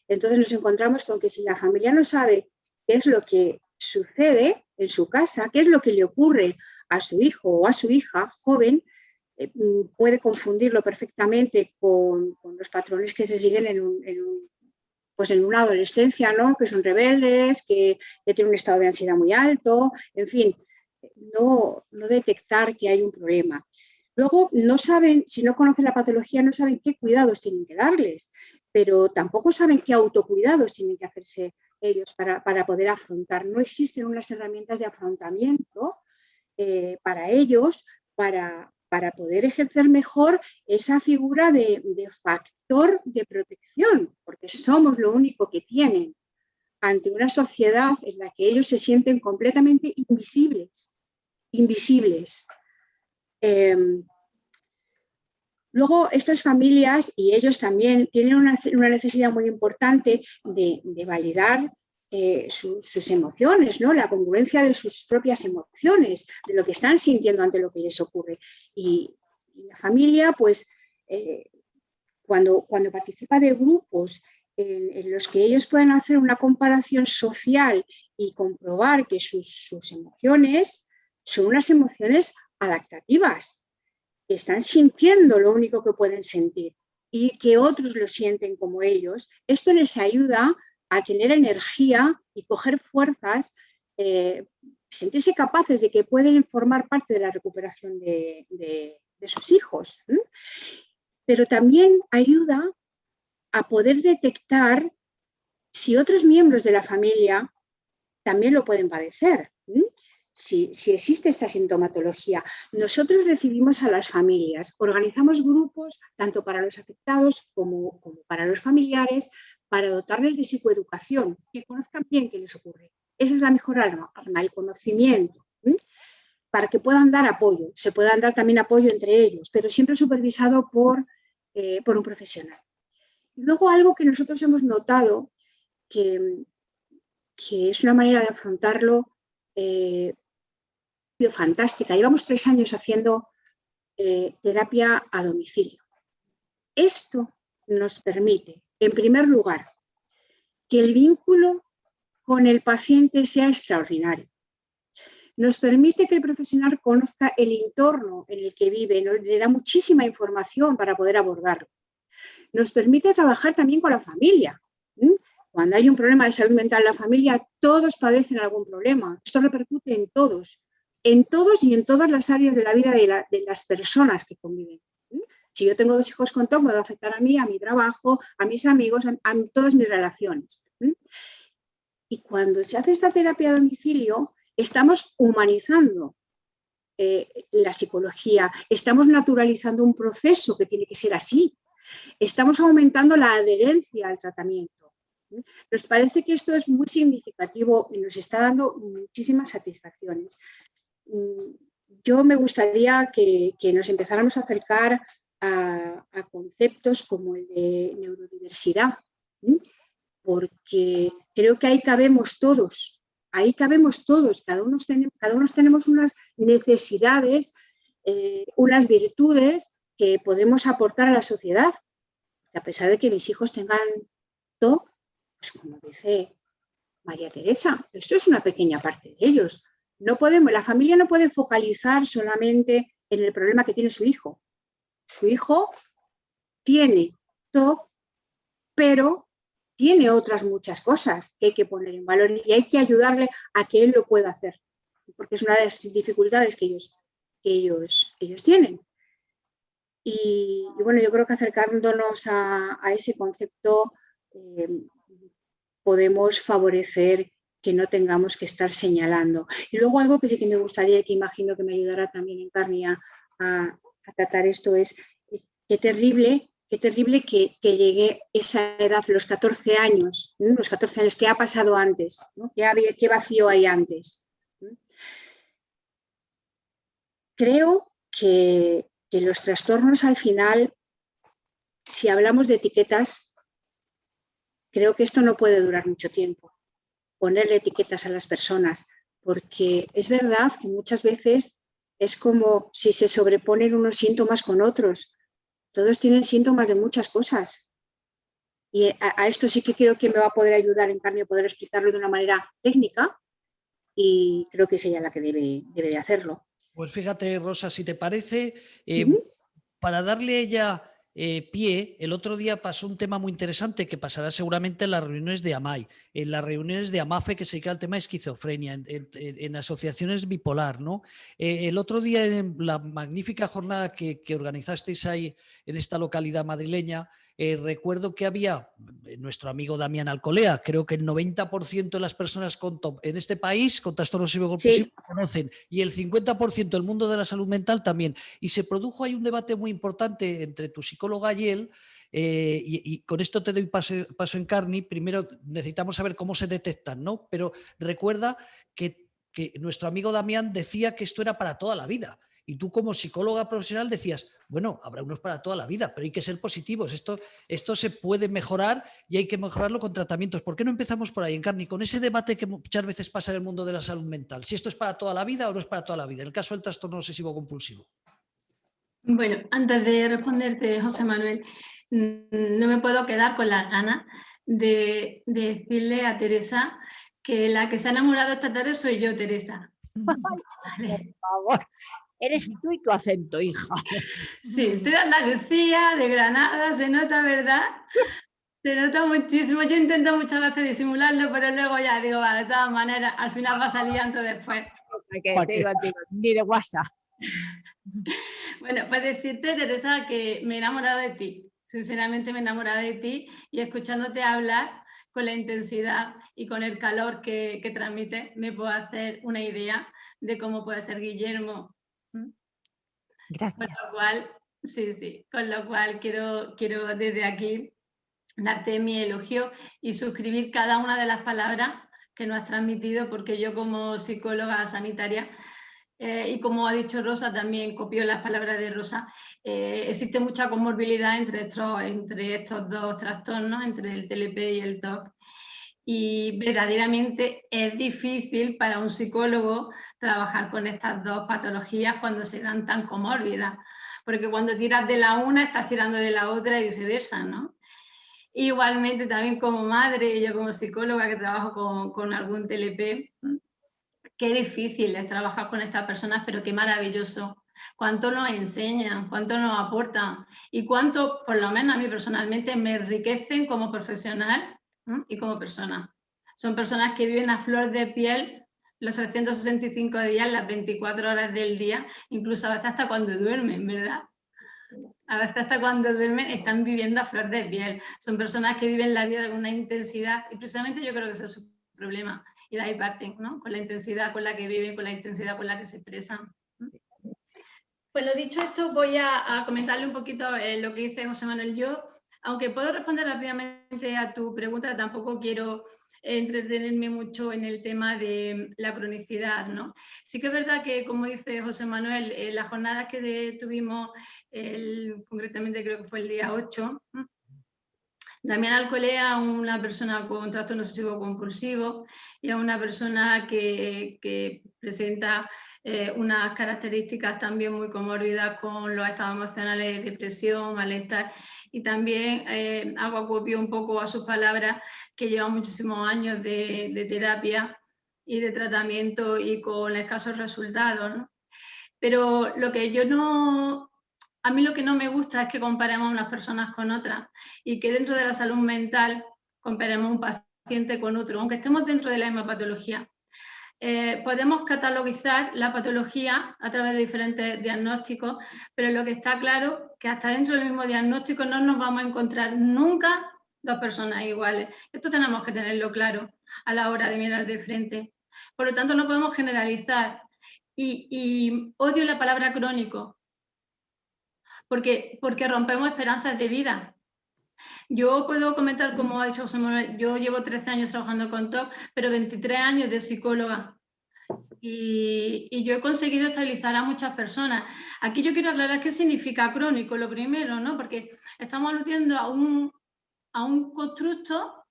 Entonces nos encontramos con que si la familia no sabe qué es lo que sucede en su casa, qué es lo que le ocurre a su hijo o a su hija joven, puede confundirlo perfectamente con los patrones que se siguen en una adolescencia, ¿no? Que son rebeldes, que tienen un estado de ansiedad muy alto, en fin, no detectar que hay un problema. Luego, no saben, si no conocen la patología, no saben qué cuidados tienen que darles, pero tampoco saben qué autocuidados tienen que hacerse ellos para poder afrontar. No existen unas herramientas de afrontamiento para ellos, para poder ejercer mejor esa figura de factor de protección, porque somos lo único que tienen ante una sociedad en la que ellos se sienten completamente invisibles. Luego, estas familias y ellos también tienen una necesidad muy importante de validar sus emociones, ¿no? La congruencia de sus propias emociones, de lo que están sintiendo ante lo que les ocurre. Y la familia, pues, cuando participa de grupos en los que ellos pueden hacer una comparación social y comprobar que sus emociones son unas emociones adaptativas, que están sintiendo lo único que pueden sentir y que otros lo sienten como ellos, esto les ayuda a tener energía y coger fuerzas, sentirse capaces de que pueden formar parte de la recuperación de sus hijos. Pero también ayuda a poder detectar si otros miembros de la familia también lo pueden padecer. Si existe esta sintomatología. Nosotros recibimos a las familias, organizamos grupos tanto para los afectados como para los familiares, para dotarles de psicoeducación, que conozcan bien qué les ocurre. Esa es la mejor arma, el conocimiento, para que puedan dar apoyo. Se puedan dar también apoyo entre ellos, pero siempre supervisado por un profesional. Luego, algo que nosotros hemos notado que es una manera de afrontarlo fantástica. Llevamos 3 años haciendo terapia a domicilio. Esto nos permite, en primer lugar, que el vínculo con el paciente sea extraordinario. Nos permite que el profesional conozca el entorno en el que vive, le da muchísima información para poder abordarlo. Nos permite trabajar también con la familia. Cuando hay un problema de salud mental en la familia, todos padecen algún problema. Esto repercute en todos y en todas las áreas de la vida de las personas que conviven. Si yo tengo 2 hijos con TOC, me va a afectar a mí, a mi trabajo, a mis amigos, a todas mis relaciones. Y cuando se hace esta terapia a domicilio, estamos humanizando la psicología, estamos naturalizando un proceso que tiene que ser así, estamos aumentando la adherencia al tratamiento. Nos parece que esto es muy significativo y nos está dando muchísimas satisfacciones. Yo me gustaría que nos empezáramos a acercar a conceptos como el de neurodiversidad, porque creo que ahí cabemos todos, cada uno tenemos unas necesidades, unas virtudes que podemos aportar a la sociedad. A pesar de que mis hijos tengan TOC, pues como dice María Teresa, esto es una pequeña parte de ellos. La familia no puede focalizar solamente en el problema que tiene su hijo. Su hijo tiene TOC, pero tiene otras muchas cosas que hay que poner en valor y hay que ayudarle a que él lo pueda hacer, porque es una de las dificultades que ellos tienen. Y bueno, yo creo que acercándonos a ese concepto podemos favorecer que no tengamos que estar señalando. Y luego algo que sí que me gustaría y que imagino que me ayudará también Encarni a tratar esto es qué terrible que llegue esa edad, los 14 años, ¿no? Los 14 años, ¿qué ha pasado antes? ¿No? ¿Qué vacío hay antes? Creo que los trastornos al final, si hablamos de etiquetas, creo que esto no puede durar mucho tiempo, ponerle etiquetas a las personas, porque es verdad que muchas veces es como si se sobreponen unos síntomas con otros. Todos tienen síntomas de muchas cosas. Y a esto sí que creo que me va a poder ayudar Encarni a poder explicarlo de una manera técnica y creo que es ella la que debe de hacerlo. Pues fíjate, Rosa, si te parece, Ujú. para darle a ella pie, el otro día pasó un tema muy interesante que pasará seguramente en las reuniones de AMAI, en las reuniones de AMAFE que se dedica al tema de esquizofrenia, en asociaciones bipolar, ¿no? El otro día en la magnífica jornada que organizasteis ahí en esta localidad madrileña, recuerdo que había nuestro amigo Damián Alcolea, creo que el 90% de las personas con TOP en este país, con trastorno obsesivo compulsivo, Sí. conocen, y el 50% del mundo de la salud mental también. Y se produjo ahí un debate muy importante entre tu psicóloga y él, y con esto te doy paso Encarni. Primero necesitamos saber cómo se detectan, ¿no? Pero recuerda que nuestro amigo Damián decía que esto era para toda la vida. Y tú como psicóloga profesional decías, bueno, habrá unos para toda la vida, pero hay que ser positivos. Esto se puede mejorar y hay que mejorarlo con tratamientos. ¿Por qué no empezamos por ahí, Encarni, con ese debate que muchas veces pasa en el mundo de la salud mental? Si esto es para toda la vida o no es para toda la vida, en el caso del trastorno obsesivo compulsivo. Bueno, antes de responderte, José Manuel, no me puedo quedar con las ganas de decirle a Teresa que la que se ha enamorado esta tarde soy yo, Teresa. Por favor, eres tú y tu acento, hija. Sí, soy de Andalucía, de Granada, se nota, ¿verdad? Se nota muchísimo. Yo intento muchas veces disimularlo, pero luego ya digo, va, de todas maneras, al final va saliendo después. Ni de WhatsApp. Bueno, pues decirte, Teresa, que me he enamorado de ti. Sinceramente me he enamorado de ti y escuchándote hablar con la intensidad y con el calor que transmite, me puedo hacer una idea de cómo puede ser Guillermo. Gracias. Con lo cual, sí, con lo cual quiero desde aquí darte mi elogio y suscribir cada una de las palabras que nos has transmitido, porque yo como psicóloga sanitaria, y como ha dicho Rosa, también copió las palabras de Rosa, existe mucha comorbilidad entre estos dos trastornos, entre el TLP y el TOC. Y verdaderamente es difícil para un psicólogo trabajar con estas dos patologías cuando se dan tan comórbidas, porque cuando tiras de la una estás tirando de la otra y viceversa, ¿no? Igualmente también como madre, yo como psicóloga que trabajo con algún TLP, qué difícil es trabajar con estas personas, pero qué maravilloso. Cuánto nos enseñan, cuánto nos aportan y cuánto, por lo menos a mí personalmente, me enriquecen como profesional y como persona. Son personas que viven a flor de piel los 365 días, las 24 horas del día, incluso a veces hasta cuando duermen, ¿verdad? A veces hasta cuando duermen están viviendo a flor de piel. Son personas que viven la vida con una intensidad y precisamente yo creo que ese es su problema. Y de ahí parten, ¿no? Con la intensidad con la que viven, con la intensidad con la que se expresan. Pues lo dicho esto, voy a comentarle un poquito lo que dice José Manuel. Yo, aunque puedo responder rápidamente a tu pregunta, tampoco quiero entretenerme mucho en el tema de la cronicidad, ¿no? Sí que es verdad que, como dice José Manuel, las jornadas que tuvimos, concretamente creo que fue el día 8, Damián Alcolea, una persona con trastorno obsesivo compulsivo y a una persona que presenta unas características también muy comórbidas con los estados emocionales de depresión, malestar, y también hago acopio un poco a sus palabras, que llevan muchísimos años de terapia y de tratamiento y con escasos resultados, ¿no? Pero lo que yo no... A mí lo que no me gusta es que comparemos unas personas con otras y que dentro de la salud mental comparemos un paciente con otro, aunque estemos dentro de la misma patología. Podemos catalogizar la patología a través de diferentes diagnósticos, pero lo que está claro es que hasta dentro del mismo diagnóstico no nos vamos a encontrar nunca dos personas iguales. Esto tenemos que tenerlo claro a la hora de mirar de frente. Por lo tanto, no podemos generalizar. Y odio la palabra crónico, porque rompemos esperanzas de vida. Yo puedo comentar, como ha dicho José Manuel, yo llevo 13 años trabajando con TOC, pero 23 años de psicóloga. Y yo he conseguido estabilizar a muchas personas. Aquí yo quiero aclarar qué significa crónico, lo primero, ¿no? Porque estamos aludiendo a un constructo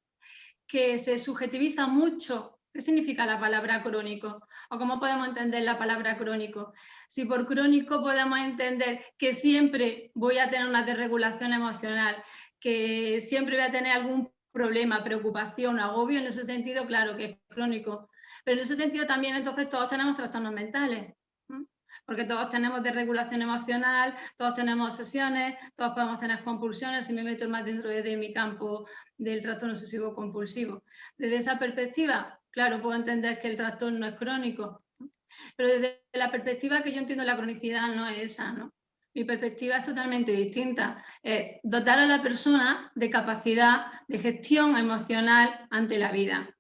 que se subjetiviza mucho ¿Qué significa la palabra crónico? ¿O cómo podemos entender la palabra crónico? Si por crónico podemos entender que siempre voy a tener una desregulación emocional, que siempre voy a tener algún problema, preocupación, agobio, en ese sentido, claro que es crónico. Pero en ese sentido también entonces todos tenemos trastornos mentales, ¿sí? Porque todos tenemos desregulación emocional, todos tenemos obsesiones, todos podemos tener compulsiones, si me meto más dentro de mi campo del trastorno obsesivo compulsivo. Desde esa perspectiva, claro, puedo entender que el trastorno es crónico, ¿no? Pero desde la perspectiva que yo entiendo la cronicidad no es esa, ¿no? Mi perspectiva es totalmente distinta. Dotar a la persona de capacidad de gestión emocional ante la vida.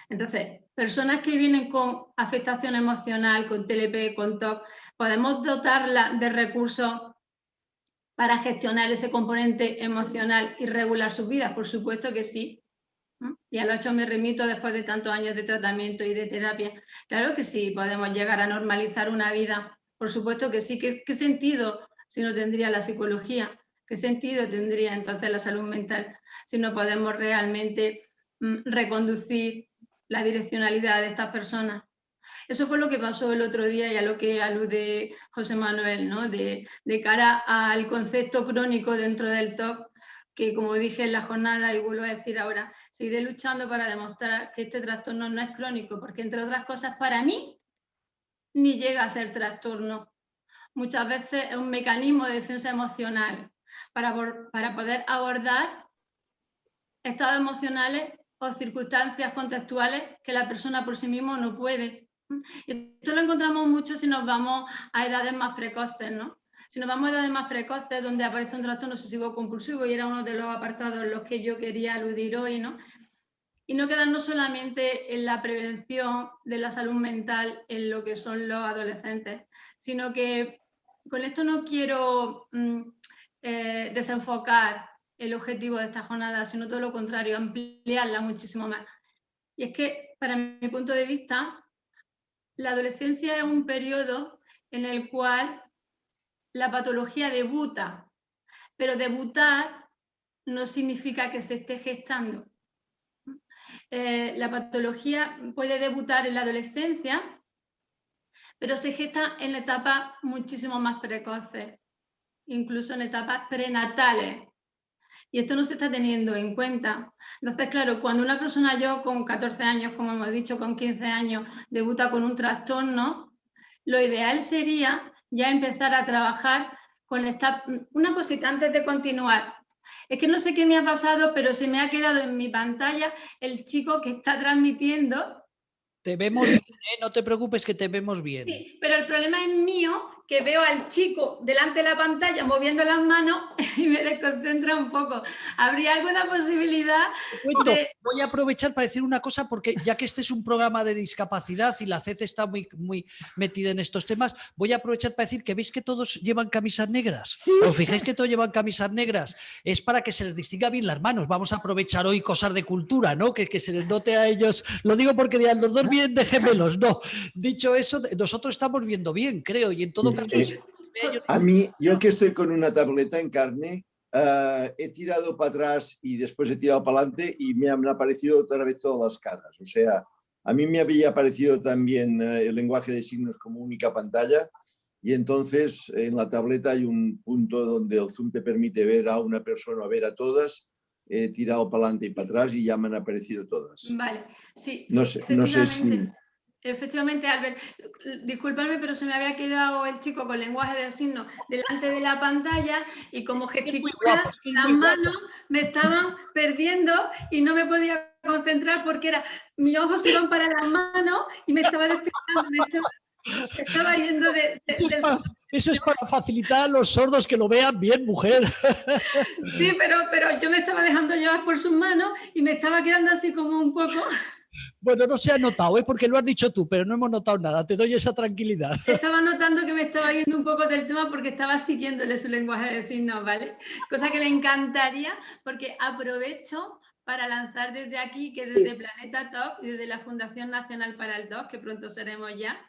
Entonces, personas que vienen con afectación emocional, con TLP, con TOC, ¿podemos dotarla de recursos para gestionar ese componente emocional y regular sus vidas? Por supuesto que sí. Y a lo hecho me remito después de tantos años de tratamiento y de terapia. Claro que sí, podemos llegar a normalizar una vida. Por supuesto que sí. ¿Qué sentido si no tendría la psicología? ¿Qué sentido tendría entonces la salud mental si no podemos realmente reconducir la direccionalidad de estas personas? Eso fue lo que pasó el otro día y a lo que alude José Manuel, ¿no? De cara al concepto crónico dentro del TOC, que como dije en la jornada y vuelvo a decir ahora, seguiré luchando para demostrar que este trastorno no es crónico, porque entre otras cosas para mí ni llega a ser trastorno. Muchas veces es un mecanismo de defensa emocional para poder abordar estados emocionales o circunstancias contextuales que la persona por sí misma no puede. Esto lo encontramos mucho si nos vamos a edades más precoces, ¿no? Si nos vamos a edades más precoces donde aparece un trastorno obsesivo compulsivo, y era uno de los apartados en los que yo quería aludir hoy, ¿no? Y no quedarnos solamente en la prevención de la salud mental en lo que son los adolescentes, sino que con esto no quiero desenfocar el objetivo de esta jornada, sino todo lo contrario, ampliarla muchísimo más. Y es que, para mi punto de vista, la adolescencia es un periodo en el cual la patología debuta, pero debutar no significa que se esté gestando. La patología puede debutar en la adolescencia, pero se gesta en etapas muchísimo más precoces, incluso en etapas prenatales. Y esto no se está teniendo en cuenta. Entonces, claro, cuando una persona, yo con 14 años, como hemos dicho, con 15 años, debuta con un trastorno, lo ideal sería ya empezar a trabajar con una cosita antes de continuar. Es que no sé qué me ha pasado, pero se me ha quedado en mi pantalla el chico que está transmitiendo. Te vemos bien, ¿eh? No te preocupes que te vemos bien. Sí, pero el problema es mío, que veo al chico delante de la pantalla moviendo las manos y me desconcentra un poco. ¿Habría alguna posibilidad de... Voy a aprovechar para decir una cosa, porque ya que este es un programa de discapacidad y la CEC está muy metida en estos temas, voy a aprovechar para decir que veis que todos llevan camisas negras. Sí. ¿Os fijáis que todos llevan camisas negras? Es para que se les distinga bien las manos. Vamos a aprovechar hoy cosas de cultura, ¿no? Que se les note a ellos. Lo digo porque dirán, los dos bien de gemelos. No, dicho eso, nosotros estamos viendo bien, creo, y en todo caso... A mí, yo que estoy con una tableta en carne, he tirado para atrás y después he tirado para adelante y me han aparecido otra vez todas las caras. O sea, a mí me había aparecido también el lenguaje de signos como única pantalla, y entonces en la tableta hay un punto donde el zoom te permite ver a una persona o ver a todas. He tirado para adelante y para atrás y ya me han aparecido todas. Vale, sí. No sé si... Efectivamente, Albert, disculpadme, pero se me había quedado el chico con lenguaje de signos delante de la pantalla y como gesticula, las manos me estaban perdiendo y no me podía concentrar porque mis ojos iban para las manos y me estaba despistando, estaba yendo Eso es para facilitar a los sordos que lo vean bien, mujer. Sí, pero yo me estaba dejando llevar por sus manos y me estaba quedando así como un poco... Bueno, no se ha notado, porque lo has dicho tú, pero no hemos notado nada. Te doy esa tranquilidad. Estaba notando que me estaba yendo un poco del tema porque estaba siguiéndole su lenguaje de signos, ¿vale? Cosa que me encantaría, porque aprovecho para lanzar desde aquí que desde Planeta TOC y desde la Fundación Nacional para el TOC, que pronto seremos ya,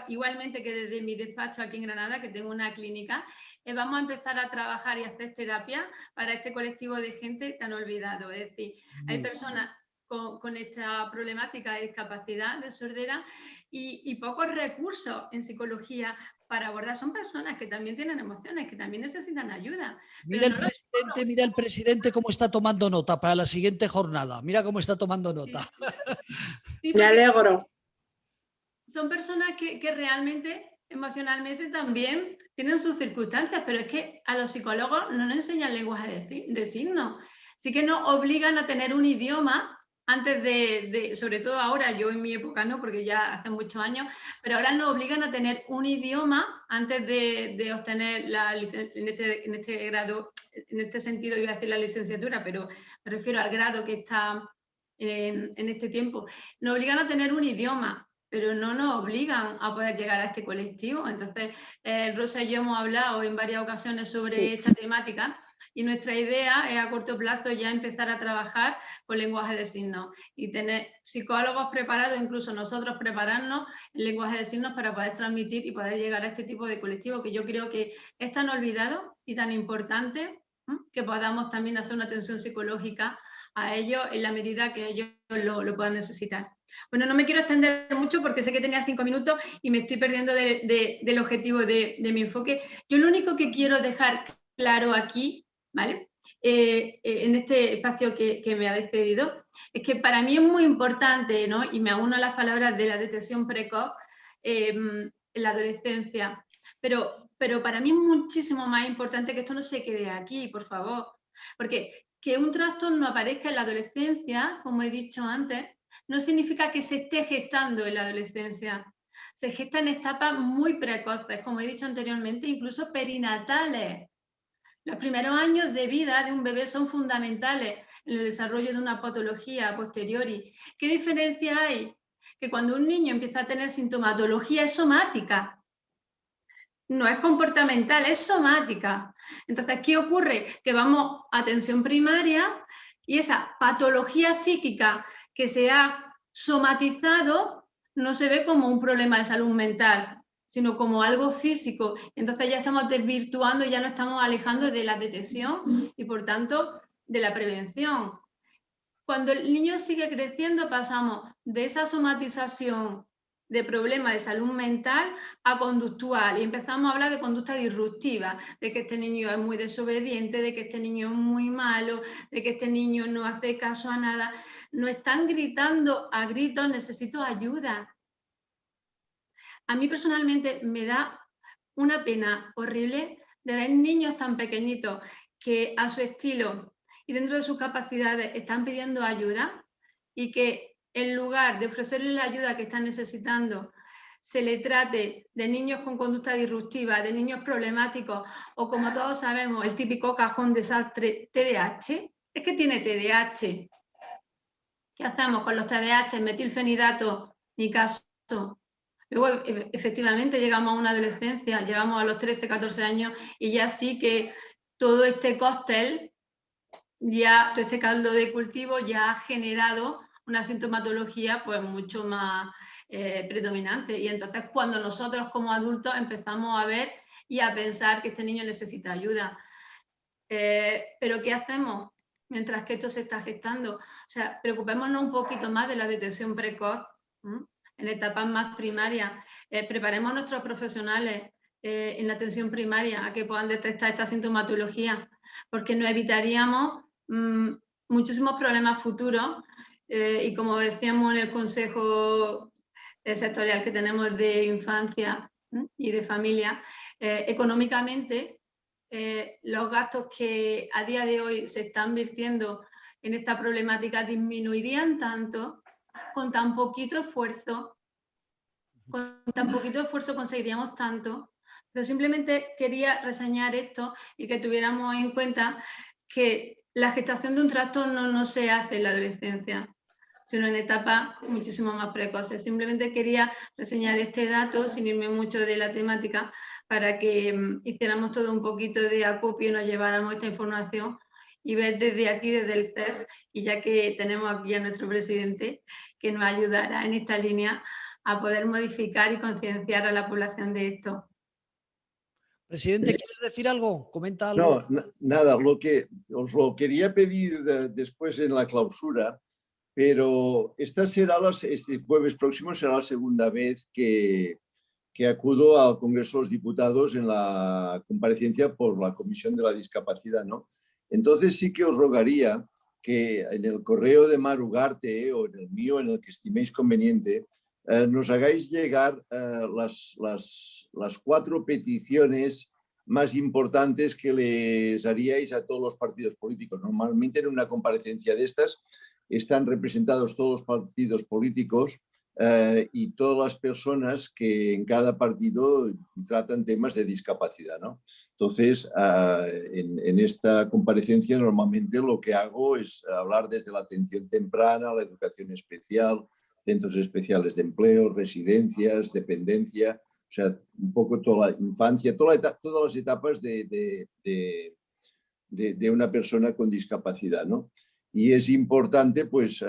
igualmente que desde mi despacho aquí en Granada, que tengo una clínica, vamos a empezar a trabajar y hacer terapia para este colectivo de gente tan olvidado. Es decir, hay personas con esta problemática de discapacidad, de sordera, y pocos recursos en psicología para abordar. Son personas que también tienen emociones, que también necesitan ayuda. Mira el presidente cómo está tomando nota para la siguiente jornada. Mira cómo está tomando nota. Sí, Me alegro. son personas que realmente, emocionalmente también tienen sus circunstancias, pero es que a los psicólogos no nos enseñan lenguaje de signos. Sí que nos obligan a tener un idioma antes sobre todo ahora, yo en mi época no, porque ya hace muchos años, pero ahora nos obligan a tener un idioma antes de obtener en este grado, en este sentido iba a decir la licenciatura, pero me refiero al grado que está en este tiempo. Nos obligan a tener un idioma, pero no nos obligan a poder llegar a este colectivo. Entonces, Rosa y yo hemos hablado en varias ocasiones sobre esta temática, y nuestra idea es a corto plazo ya empezar a trabajar con lenguaje de signos y tener psicólogos preparados, incluso nosotros prepararnos en lenguaje de signos para poder transmitir y poder llegar a este tipo de colectivo que yo creo que es tan olvidado y tan importante, que podamos también hacer una atención psicológica a ellos en la medida que ellos lo puedan necesitar. Bueno, no me quiero extender mucho porque sé que tenía 5 minutos y me estoy perdiendo del objetivo de mi enfoque. Yo lo único que quiero dejar claro aquí, ¿vale? En este espacio que me habéis pedido, es que para mí es muy importante, ¿no? Y me auno a las palabras de la detección precoz en la adolescencia, pero para mí es muchísimo más importante que esto no se quede aquí, por favor, porque que un trastorno aparezca en la adolescencia, como he dicho antes, no significa que se esté gestando en la adolescencia. Se gesta en etapas muy precoces, como he dicho anteriormente, incluso perinatales. Los primeros años de vida de un bebé son fundamentales en el desarrollo de una patología a posteriori. ¿Qué diferencia hay? Que cuando un niño empieza a tener sintomatología es somática, no es comportamental, es somática. Entonces, ¿qué ocurre? Que vamos a atención primaria y esa patología psíquica que se ha somatizado no se ve como un problema de salud mental, sino como algo físico. Entonces ya estamos desvirtuando y ya nos estamos alejando de la detección y, por tanto, de la prevención. Cuando el niño sigue creciendo, pasamos de esa somatización de problemas de salud mental a conductual y empezamos a hablar de conducta disruptiva, de que este niño es muy desobediente, de que este niño es muy malo, de que este niño no hace caso a nada. Nos están gritando a gritos, necesito ayuda. A mí personalmente me da una pena horrible de ver niños tan pequeñitos que a su estilo y dentro de sus capacidades están pidiendo ayuda y que en lugar de ofrecerles la ayuda que están necesitando, se le trate de niños con conducta disruptiva, de niños problemáticos o, como todos sabemos, el típico cajón desastre TDAH. Es que tiene TDAH. ¿Qué hacemos con los TDAH? Metilfenidato, mi caso. Luego, efectivamente, llegamos a una adolescencia, llegamos a los 13, 14 años y ya sí que todo este cóctel, ya todo este caldo de cultivo ya ha generado una sintomatología pues mucho más predominante. Y entonces cuando nosotros como adultos empezamos a ver y a pensar que este niño necesita ayuda. Pero ¿qué hacemos mientras que esto se está gestando? O sea, preocupémonos un poquito más de la detección precoz, en etapas más primarias. Preparemos a nuestros profesionales en la atención primaria a que puedan detectar esta sintomatología, porque nos evitaríamos muchísimos problemas futuros y, como decíamos en el consejo sectorial que tenemos de infancia y de familia, económicamente los gastos que a día de hoy se están virtiendo en esta problemática disminuirían tanto. Con tan poquito esfuerzo conseguiríamos tanto. Entonces, simplemente quería reseñar esto y que tuviéramos en cuenta que la gestación de un trastorno no se hace en la adolescencia, sino en etapas muchísimo más precoces. Simplemente quería reseñar este dato, sin irme mucho de la temática, para que hiciéramos todo un poquito de acopio y nos lleváramos esta información y ver desde aquí, desde el CERF, y ya que tenemos aquí a nuestro presidente, que nos ayudará en esta línea a poder modificar y concienciar a la población de esto. Presidente, ¿quieres decir algo? Comenta algo. No, nada, lo que os lo quería pedir después en la clausura, pero este jueves próximo será la segunda vez que acudo al Congreso de los Diputados en la comparecencia por la Comisión de la Discapacidad, ¿no? Entonces sí que os rogaría que en el correo de Mar Ugarte o en el mío, en el que estiméis conveniente, nos hagáis llegar las 4 peticiones más importantes que les haríais a todos los partidos políticos. Normalmente en una comparecencia de estas están representados todos los partidos políticos y todas las personas que en cada partido tratan temas de discapacidad, ¿no? Entonces, en esta comparecencia normalmente lo que hago es hablar desde la atención temprana, la educación especial, centros especiales de empleo, residencias, dependencia, o sea, un poco toda la infancia, todas las etapas de una persona con discapacidad, ¿no? Y es importante, pues,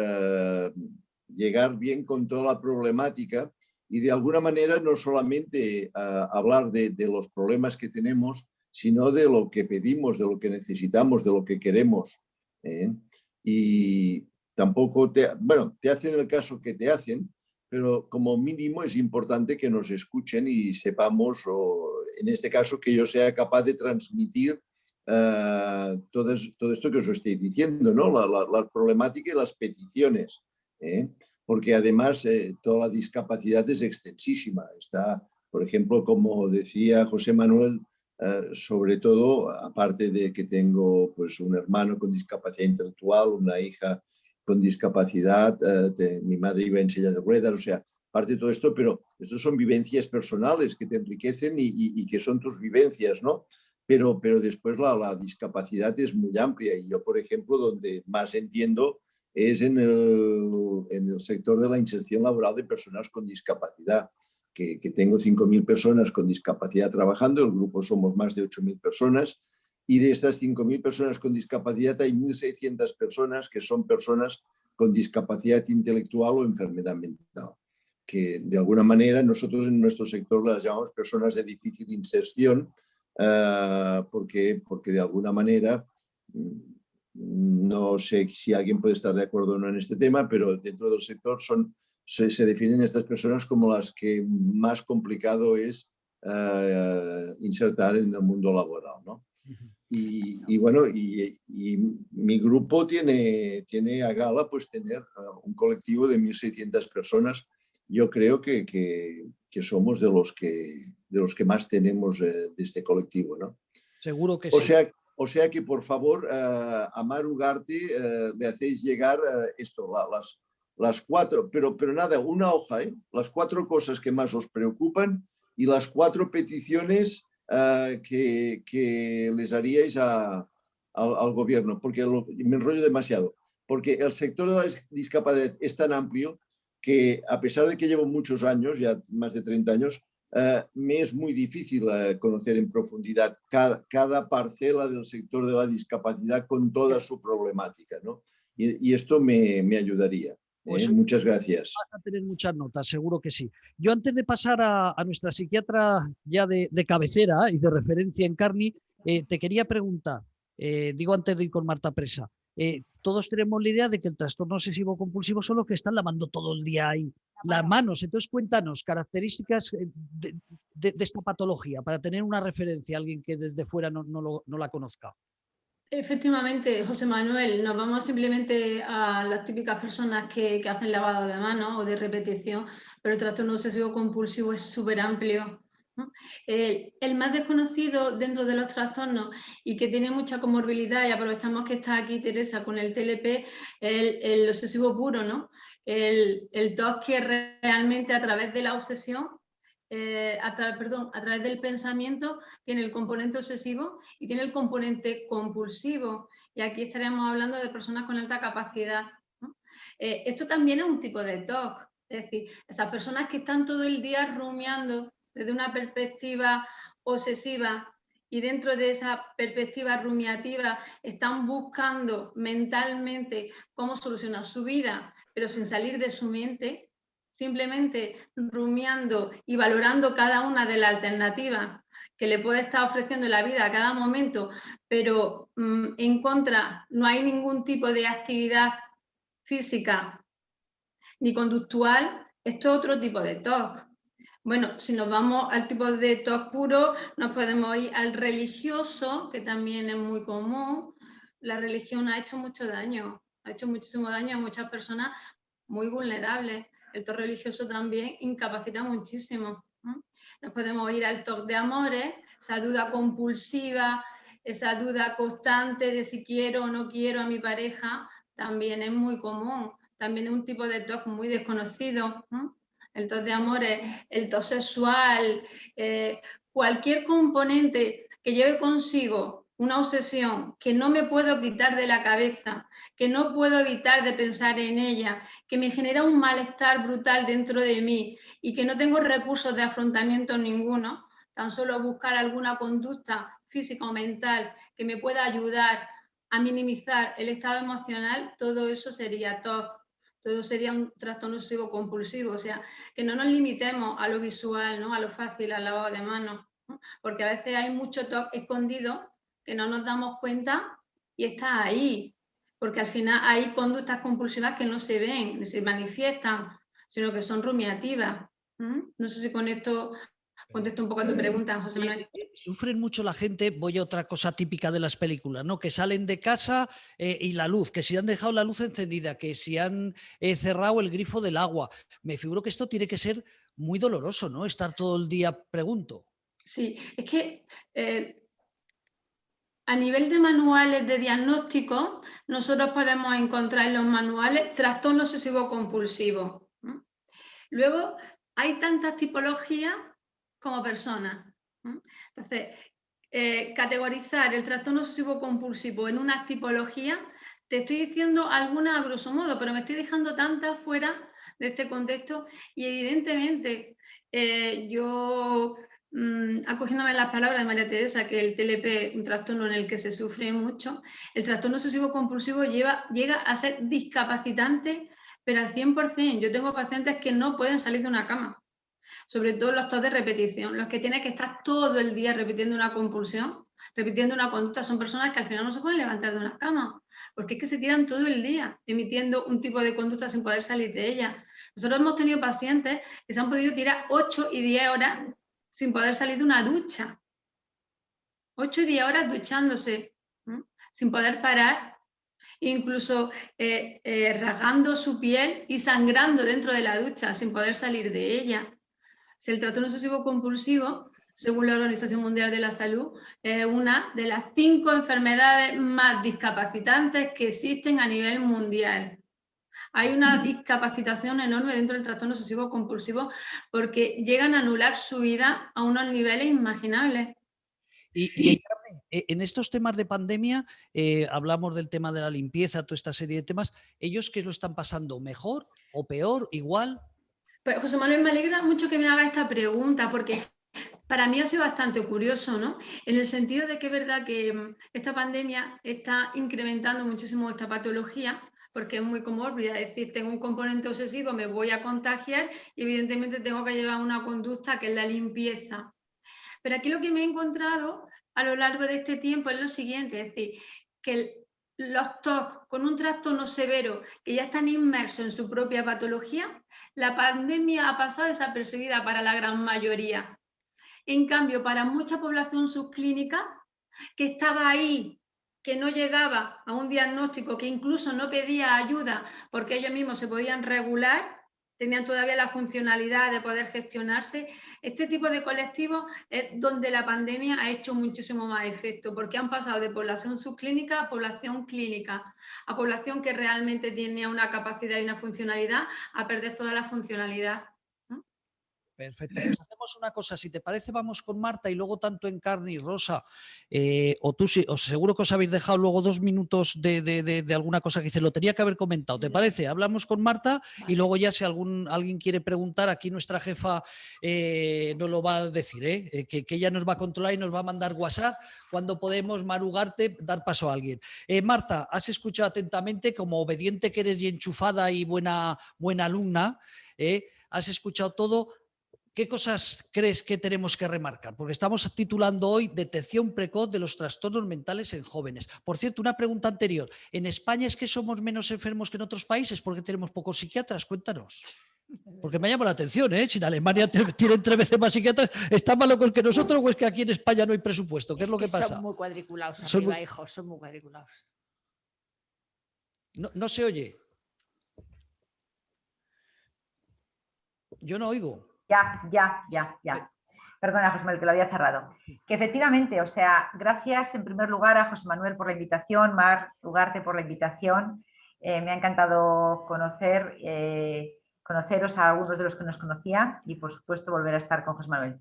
llegar bien con toda la problemática y de alguna manera no solamente hablar de los problemas que tenemos, sino de lo que pedimos, de lo que necesitamos, de lo que queremos. Y tampoco te hacen el caso que te hacen, pero como mínimo es importante que nos escuchen y sepamos, o en este caso que yo sea capaz de transmitir todo esto que os estoy diciendo, ¿no? La problemática y las peticiones, porque además toda la discapacidad es extensísima. Está, por ejemplo, como decía José Manuel, sobre todo, aparte de que tengo pues, un hermano con discapacidad intelectual, una hija con discapacidad, mi madre iba en silla de ruedas, o sea, parte de todo esto, pero estos son vivencias personales que te enriquecen y que son tus vivencias, ¿no? Pero después la discapacidad es muy amplia y yo, por ejemplo, donde más entiendo es en el sector de la inserción laboral de personas con discapacidad, que tengo 5.000 personas con discapacidad trabajando, el grupo somos más de 8.000 personas y de estas 5.000 personas con discapacidad hay 1.600 personas que son personas con discapacidad intelectual o enfermedad mental, que de alguna manera nosotros en nuestro sector las llamamos personas de difícil inserción, porque de alguna manera, no sé si alguien puede estar de acuerdo o no en este tema, pero dentro del sector se definen estas personas como las que más complicado es insertar en el mundo laboral, ¿no? Y bueno, y mi grupo tiene a gala pues tener un colectivo de 1.600 personas. Yo creo que somos de los que más tenemos de este colectivo, ¿no? Seguro que sí. O sea que, por favor, a Mar Ugarte le hacéis llegar esto, las 4, pero nada, una hoja, las 4 cosas que más os preocupan y las 4 peticiones que les haríais al gobierno, porque me enrollo demasiado, porque el sector de la discapacidad es tan amplio que a pesar de que llevo muchos años, ya más de 30 años, me es muy difícil conocer en profundidad cada parcela del sector de la discapacidad con toda su problemática, ¿no? Y esto me ayudaría. Pues muchas gracias. Vas a tener muchas notas, seguro que sí. Yo antes de pasar a nuestra psiquiatra ya de cabecera y de referencia en Carni, te quería preguntar, digo antes de ir con Marta Presa, todos tenemos la idea de que el trastorno obsesivo compulsivo son los que están lavando todo el día ahí las manos. Entonces cuéntanos características de esta patología para tener una referencia a alguien que desde fuera no la conozca. Efectivamente, José Manuel, nos vamos simplemente a las típicas personas que hacen lavado de manos o de repetición, pero el trastorno obsesivo compulsivo es súper amplio, ¿no? El más desconocido dentro de los trastornos y que tiene mucha comorbilidad, y aprovechamos que está aquí Teresa con el TLP, el obsesivo puro, ¿no? El TOC que realmente a través de la obsesión, a través del pensamiento tiene el componente obsesivo y tiene el componente compulsivo. Y aquí estaríamos hablando de personas con alta capacidad, ¿no? Esto también es un tipo de TOC, es decir, esas personas que están todo el día rumiando desde una perspectiva obsesiva y dentro de esa perspectiva rumiativa están buscando mentalmente cómo solucionar su vida, pero sin salir de su mente, simplemente rumiando y valorando cada una de las alternativas que le puede estar ofreciendo la vida a cada momento, pero en contra no hay ningún tipo de actividad física ni conductual, esto es otro tipo de TOC. Bueno, si nos vamos al tipo de TOC puro, nos podemos ir al religioso, que también es muy común. La religión ha hecho mucho daño, ha hecho muchísimo daño a muchas personas muy vulnerables. El TOC religioso también incapacita muchísimo. Nos podemos ir al TOC de amores, esa duda compulsiva, esa duda constante de si quiero o no quiero a mi pareja, también es muy común. También es un tipo de TOC muy desconocido. El TOC de amores, el TOC sexual, cualquier componente que lleve consigo una obsesión que no me puedo quitar de la cabeza, que no puedo evitar de pensar en ella, que me genera un malestar brutal dentro de mí y que no tengo recursos de afrontamiento ninguno, tan solo buscar alguna conducta física o mental que me pueda ayudar a minimizar el estado emocional, todo eso sería TOC. Todo sería un trastorno obsesivo compulsivo, o sea, que no nos limitemos a lo visual, ¿no? A lo fácil, al lavado de manos, ¿no? Porque a veces hay mucho TOC escondido que no nos damos cuenta y está ahí, porque al final hay conductas compulsivas que no se ven, ni se manifiestan, sino que son rumiativas. No sé si con esto contesto un poco a tu pregunta, José Manuel. Sufren mucho la gente, voy a otra cosa típica de las películas, ¿no? Que salen de casa y la luz, que si han dejado la luz encendida, que si han cerrado el grifo del agua. Me figuro que esto tiene que ser muy doloroso, ¿no? Estar todo el día, pregunto. Sí, es que a nivel de manuales de diagnóstico, nosotros podemos encontrar en los manuales trastorno obsesivo compulsivo. Luego, hay tantas tipologías como personas. Entonces, categorizar el trastorno obsesivo compulsivo en unas tipologías, te estoy diciendo algunas a grosso modo, pero me estoy dejando tantas fuera de este contexto y evidentemente yo, acogiéndome las palabras de María Teresa, que el TLP es un trastorno en el que se sufre mucho, el trastorno obsesivo compulsivo llega a ser discapacitante, pero al 100%. Yo tengo pacientes que no pueden salir de una cama, sobre todo los TOC de repetición, los que tienen que estar todo el día repitiendo una compulsión, repitiendo una conducta, son personas que al final no se pueden levantar de una cama, porque es que se tiran todo el día emitiendo un tipo de conducta sin poder salir de ella. Nosotros hemos tenido pacientes que se han podido tirar 8 y 10 horas sin poder salir de una ducha. 8 y 10 horas duchándose, sin poder parar, incluso rasgando su piel y sangrando dentro de la ducha sin poder salir de ella. Si el trastorno obsesivo compulsivo, según la Organización Mundial de la Salud, es una de las 5 enfermedades más discapacitantes que existen a nivel mundial. Hay una discapacitación enorme dentro del trastorno obsesivo compulsivo porque llegan a anular su vida a unos niveles inimaginables. Y en estos temas de pandemia, hablamos del tema de la limpieza, toda esta serie de temas, ¿ellos qué lo están pasando? ¿Mejor o peor? ¿Igual? Pues, José Manuel, me alegra mucho que me haga esta pregunta porque para mí ha sido bastante curioso, ¿no? En el sentido de que es verdad que esta pandemia está incrementando muchísimo esta patología, porque es muy comórbida, es decir, tengo un componente obsesivo, me voy a contagiar y evidentemente tengo que llevar una conducta que es la limpieza. Pero aquí lo que me he encontrado a lo largo de este tiempo es lo siguiente, es decir, que los TOC con un trastorno severo que ya están inmersos en su propia patología, la pandemia ha pasado desapercibida para la gran mayoría. En cambio, para mucha población subclínica que estaba ahí, que no llegaba a un diagnóstico, que incluso no pedía ayuda porque ellos mismos se podían regular, tenían todavía la funcionalidad de poder gestionarse, este tipo de colectivos es donde la pandemia ha hecho muchísimo más efecto, porque han pasado de población subclínica a población clínica, a población que realmente tenía una capacidad y una funcionalidad, a perder toda la funcionalidad. Perfecto, pues hacemos una cosa, si te parece vamos con Marta y luego tanto Encarni y Rosa, o tú sí, os seguro que os habéis dejado luego 2 minutos de alguna cosa que dice, lo tenía que haber comentado, ¿te parece? Hablamos con Marta y luego ya si alguien quiere preguntar, aquí nuestra jefa nos lo va a decir, que ella nos va a controlar y nos va a mandar WhatsApp cuando podemos, Marugarte, dar paso a alguien. Marta, has escuchado atentamente, como obediente que eres y enchufada y buena alumna, has escuchado todo. ¿qué cosas crees que tenemos que remarcar? Porque estamos titulando hoy Detección precoz de los trastornos mentales en jóvenes. Por cierto, una pregunta anterior. ¿En España es que somos menos enfermos que en otros países porque tenemos pocos psiquiatras? Cuéntanos. Porque me llama la atención, ¿eh? Si en Alemania tienen 3 veces más psiquiatras, ¿están más locos que nosotros o es que aquí en España no hay presupuesto? ¿Qué es lo que pasa? Son muy cuadriculados Son arriba, muy... hijos, son muy cuadriculados. No se oye. Yo no oigo. Ya. Perdona, José Manuel, que lo había cerrado. Que efectivamente, o sea, gracias en primer lugar a José Manuel por la invitación, Mar Ugarte por la invitación. Me ha encantado conoceros a algunos de los que nos conocía y, por supuesto, volver a estar con José Manuel.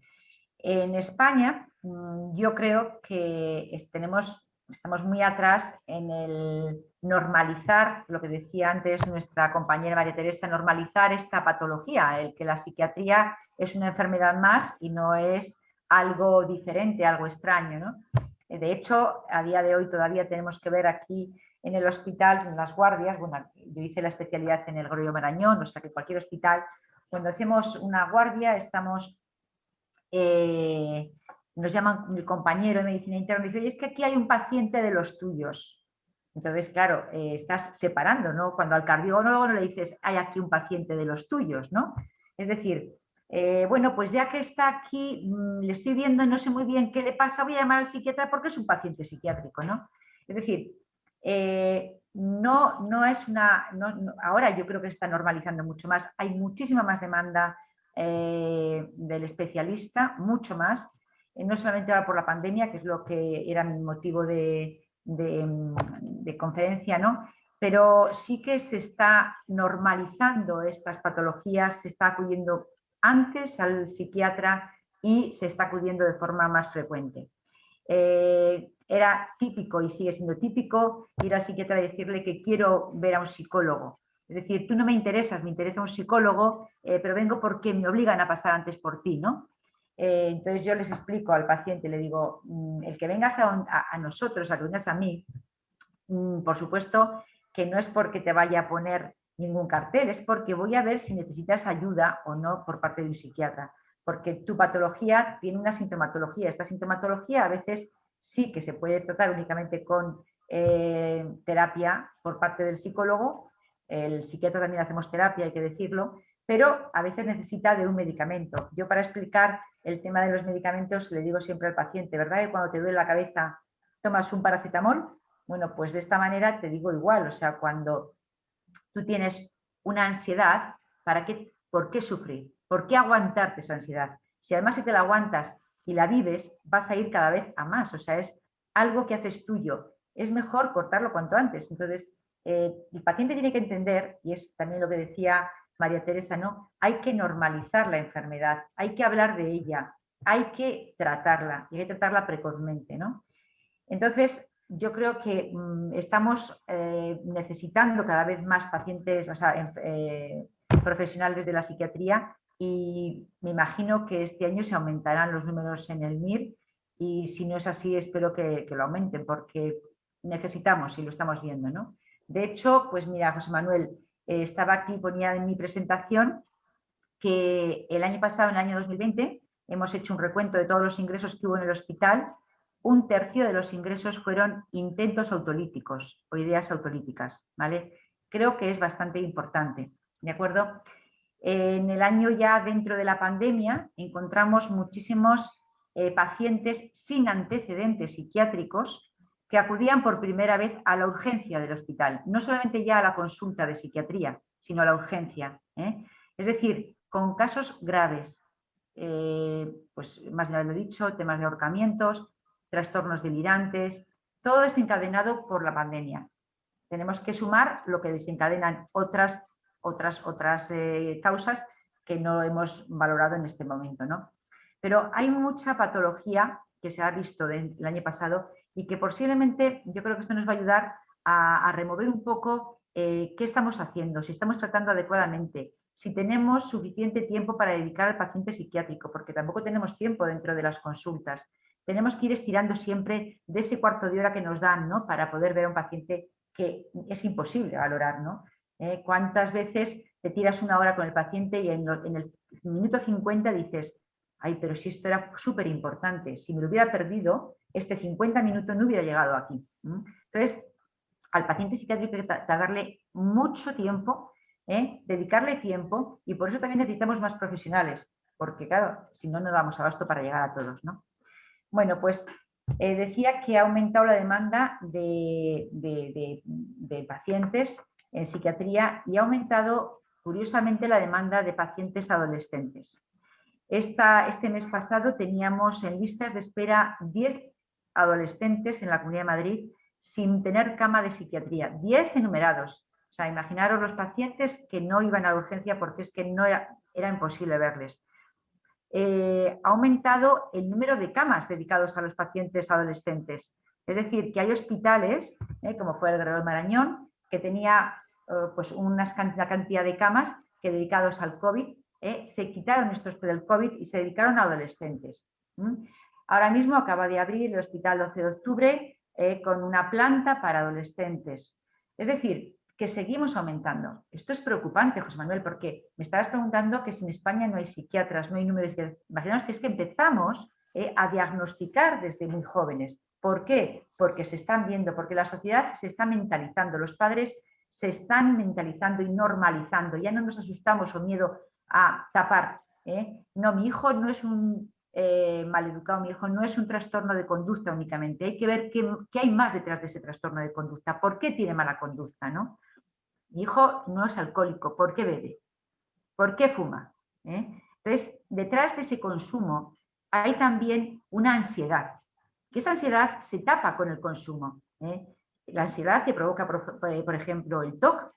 En España, yo creo que estamos muy atrás en el normalizar, lo que decía antes nuestra compañera María Teresa, normalizar esta patología, el que la psiquiatría es una enfermedad más y no es algo diferente, algo extraño, ¿no? De hecho, a día de hoy todavía tenemos que ver aquí en el hospital, en las guardias, bueno, yo hice la especialidad en el Gregorio Marañón, o sea que cualquier hospital, cuando hacemos una guardia estamos... nos llaman mi compañero de medicina interna y dice, oye, es que aquí hay un paciente de los tuyos. Entonces, claro, estás separando, ¿no? Cuando al cardiólogo no le dices, hay aquí un paciente de los tuyos, ¿no? Es decir, bueno, pues ya que está aquí, le estoy viendo, no sé muy bien qué le pasa, voy a llamar al psiquiatra porque es un paciente psiquiátrico, ¿no? Es decir, no es una... ahora yo creo que se está normalizando mucho más, hay muchísima más demanda del especialista, mucho más, no solamente ahora por la pandemia, que es lo que era mi motivo de conferencia, ¿no? Pero sí que se está normalizando estas patologías, se está acudiendo antes al psiquiatra y se está acudiendo de forma más frecuente. Era típico y sigue siendo típico ir al psiquiatra y decirle que quiero ver a un psicólogo. Es decir, tú no me interesas, me interesa un psicólogo, pero vengo porque me obligan a pasar antes por ti, ¿no? Entonces yo les explico al paciente, le digo, el que vengas a nosotros, a que vengas a mí, por supuesto que no es porque te vaya a poner ningún cartel, es porque voy a ver si necesitas ayuda o no por parte de un psiquiatra, porque tu patología tiene una sintomatología. Esta sintomatología a veces sí que se puede tratar únicamente con terapia por parte del psicólogo. El psiquiatra también hacemos terapia, hay que decirlo, pero a veces necesita de un medicamento. Yo, para explicar el tema de los medicamentos, le digo siempre al paciente, ¿verdad? Que cuando te duele la cabeza tomas un paracetamol. Bueno, pues de esta manera te digo igual, o sea, cuando tú tienes una ansiedad, ¿por qué sufrir? ¿Por qué aguantarte esa ansiedad? Si además si te la aguantas y la vives, vas a ir cada vez a más, o sea, es algo que haces tuyo. Es mejor cortarlo cuanto antes. Entonces, el paciente tiene que entender, y es también lo que decía María Teresa, ¿no? Hay que normalizar la enfermedad, hay que hablar de ella, hay que tratarla, y hay que tratarla precozmente, ¿no? Entonces, yo creo que estamos necesitando cada vez más pacientes, o sea, profesionales de la psiquiatría, y me imagino que este año se aumentarán los números en el MIR, y si no es así, espero que lo aumenten, porque necesitamos y lo estamos viendo, ¿no? De hecho, pues mira, José Manuel, estaba aquí, ponía en mi presentación que el año pasado, en el año 2020, hemos hecho un recuento de todos los ingresos que hubo en el hospital. 1/3 de los ingresos fueron intentos autolíticos o ideas autolíticas, ¿vale? Creo que es bastante importante, ¿de acuerdo? En el año ya dentro de la pandemia encontramos muchísimos pacientes sin antecedentes psiquiátricos que acudían por primera vez a la urgencia del hospital, no solamente ya a la consulta de psiquiatría, sino a la urgencia, ¿eh? Es decir, con casos graves, pues más de lo dicho, temas de ahorcamientos, trastornos delirantes, todo desencadenado por la pandemia. Tenemos que sumar lo que desencadenan otras causas que no hemos valorado en este momento, ¿no? Pero hay mucha patología que se ha visto el año pasado y que posiblemente yo creo que esto nos va a ayudar a remover un poco qué estamos haciendo, si estamos tratando adecuadamente, si tenemos suficiente tiempo para dedicar al paciente psiquiátrico, porque tampoco tenemos tiempo dentro de las consultas. Tenemos que ir estirando siempre de ese cuarto de hora que nos dan, ¿no? Para poder ver a un paciente que es imposible valorar, ¿no? ¿Cuántas veces te tiras una hora con el paciente y en el minuto 50 dices, ay, pero si esto era súper importante, si me lo hubiera perdido, este 50 minutos no hubiera llegado aquí. Entonces, al paciente psiquiátrico hay que darle mucho tiempo, dedicarle tiempo, y por eso también necesitamos más profesionales, porque claro, si no, no damos abasto para llegar a todos, ¿no? Bueno, pues decía que ha aumentado la demanda de pacientes en psiquiatría y ha aumentado, curiosamente, la demanda de pacientes adolescentes. Este mes pasado teníamos en listas de espera 10 adolescentes en la Comunidad de Madrid sin tener cama de psiquiatría, 10 enumerados. O sea, imaginaros los pacientes que no iban a la urgencia porque es que no era imposible verles. Ha aumentado el número de camas dedicados a los pacientes adolescentes. Es decir, que hay hospitales, como fue el Gregorio Marañón, que tenía pues una cantidad de camas que dedicados al COVID, se quitaron estos del COVID y se dedicaron a adolescentes. Ahora mismo acaba de abrir el Hospital 12 de Octubre con una planta para adolescentes. Es decir, que seguimos aumentando. Esto es preocupante, José Manuel, porque me estabas preguntando que si en España no hay psiquiatras, no hay números. Imaginaos que es que empezamos a diagnosticar desde muy jóvenes. ¿Por qué? Porque se están viendo, porque la sociedad se está mentalizando, los padres se están mentalizando y normalizando. Ya no nos asustamos o miedo a tapar. No, mi hijo no es un maleducado, mi hijo no es un trastorno de conducta únicamente. Hay que ver qué hay más detrás de ese trastorno de conducta. ¿Por qué tiene mala conducta, no? Mi hijo no es alcohólico, ¿por qué bebe? ¿Por qué fuma? Entonces, detrás de ese consumo hay también una ansiedad, que esa ansiedad se tapa con el consumo. La ansiedad que provoca, por ejemplo, el TOC,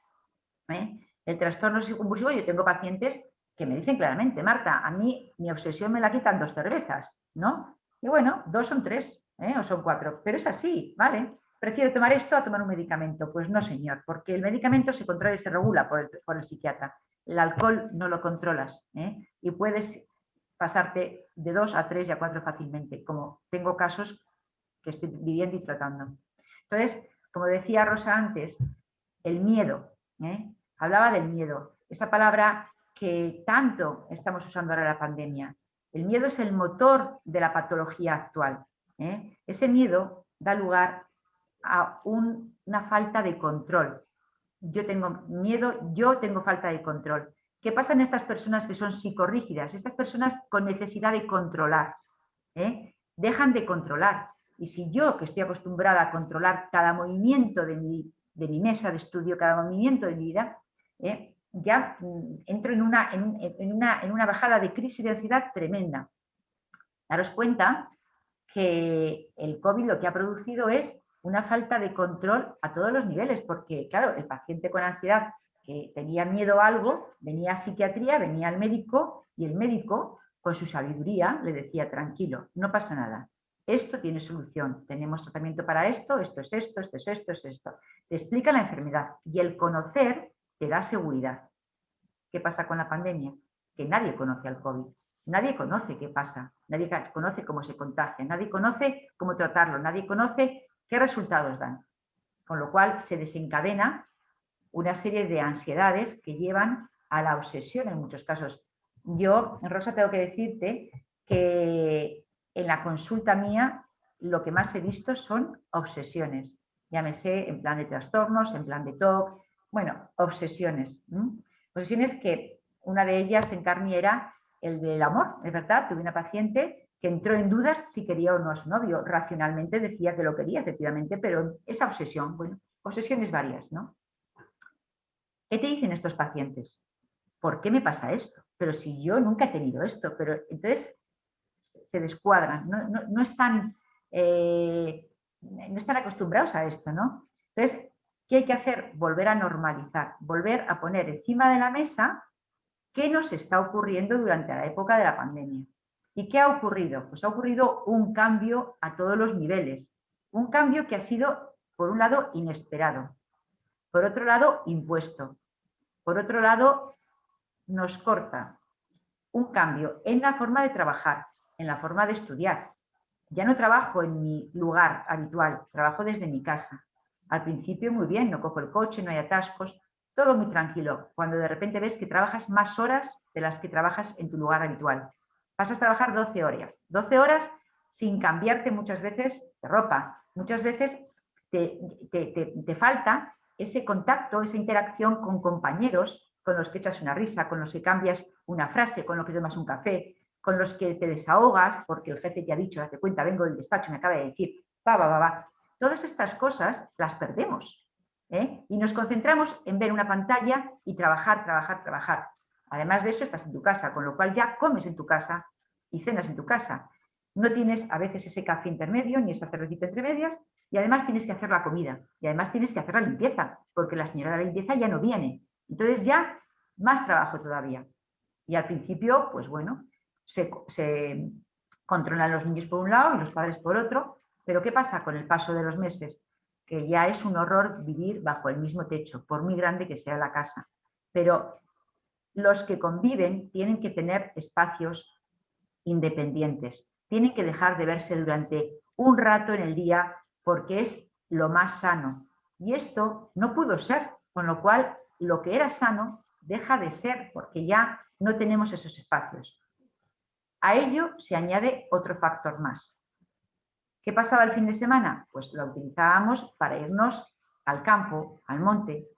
el trastorno obsesivo-compulsivo. Yo tengo pacientes que me dicen claramente, Marta, a mí mi obsesión me la quitan 2 cervezas, ¿no? Y bueno, 2 son 3, o son 4, pero es así, ¿vale? ¿Prefiero tomar esto a tomar un medicamento? Pues no, señor, porque el medicamento se controla y se regula por el psiquiatra. El alcohol no lo controlas, y puedes pasarte de 2 a 3 y a 4 fácilmente, como tengo casos que estoy viviendo y tratando. Entonces, como decía Rosa antes, el miedo, hablaba del miedo, esa palabra que tanto estamos usando ahora en la pandemia. El miedo es el motor de la patología actual. Ese miedo da lugar a una falta de control. Yo tengo miedo, yo tengo falta de control. ¿Qué pasa en estas personas que son psicorrígidas? Estas personas con necesidad de controlar, dejan de controlar. Y si yo, que estoy acostumbrada a controlar cada movimiento de mi mesa de estudio, cada movimiento de mi vida, ya entro en una bajada de crisis de ansiedad tremenda. Daros cuenta que el COVID lo que ha producido es una falta de control a todos los niveles, porque claro, el paciente con ansiedad que tenía miedo a algo, venía a psiquiatría, venía al médico, y el médico, con su sabiduría, le decía, tranquilo, no pasa nada, esto tiene solución, tenemos tratamiento para esto, esto es esto, esto es esto, es esto. Te explica la enfermedad, y el conocer te da seguridad. ¿Qué pasa con la pandemia? Que nadie conoce al COVID. Nadie conoce qué pasa, nadie conoce cómo se contagia, nadie conoce cómo tratarlo, nadie conoce qué resultados dan. Con lo cual se desencadena una serie de ansiedades que llevan a la obsesión en muchos casos. Yo, Rosa, tengo que decirte que en la consulta mía lo que más he visto son obsesiones. Llámese en plan de trastornos, en plan de TOC, bueno, obsesiones. Obsesiones que una de ellas en carne era el del amor, es verdad. Tuve una paciente que entró en dudas si quería o no a su novio. Racionalmente decía que lo quería, efectivamente, pero esa obsesión, bueno, obsesiones varias, ¿no? ¿Qué te dicen estos pacientes? ¿Por qué me pasa esto? Pero si yo nunca he tenido esto, pero entonces se descuadran, no están acostumbrados a esto, ¿no? Entonces, ¿qué hay que hacer? Volver a normalizar, volver a poner encima de la mesa qué nos está ocurriendo durante la época de la pandemia. ¿Y qué ha ocurrido? Pues ha ocurrido un cambio a todos los niveles, un cambio que ha sido, por un lado, inesperado, por otro lado, impuesto, por otro lado, nos corta. Un cambio en la forma de trabajar, en la forma de estudiar. Ya no trabajo en mi lugar habitual, trabajo desde mi casa. Al principio muy bien, no cojo el coche, no hay atascos, todo muy tranquilo, cuando de repente ves que trabajas más horas de las que trabajas en tu lugar habitual. Pasas a trabajar 12 horas sin cambiarte muchas veces de ropa. Muchas veces te falta ese contacto, esa interacción con compañeros con los que echas una risa, con los que cambias una frase, con los que tomas un café, con los que te desahogas porque el jefe te ha dicho, date cuenta, vengo del despacho, me acaba de decir, va. Todas estas cosas las perdemos, ¿eh? Y nos concentramos en ver una pantalla y trabajar. Además de eso, estás en tu casa, con lo cual ya comes en tu casa y cenas en tu casa. No tienes a veces ese café intermedio ni esa cervecita entre medias y además tienes que hacer la comida y además tienes que hacer la limpieza porque la señora de la limpieza ya no viene. Entonces ya más trabajo todavía. Y al principio, pues bueno, se controlan los niños por un lado y los padres por otro, pero ¿qué pasa con el paso de los meses? Que ya es un horror vivir bajo el mismo techo, por muy grande que sea la casa. Pero los que conviven tienen que tener espacios independientes, tienen que dejar de verse durante un rato en el día porque es lo más sano. Y esto no pudo ser, con lo cual lo que era sano deja de ser porque ya no tenemos esos espacios. A ello se añade otro factor más. ¿Qué pasaba el fin de semana? Pues lo utilizábamos para irnos al campo, al monte,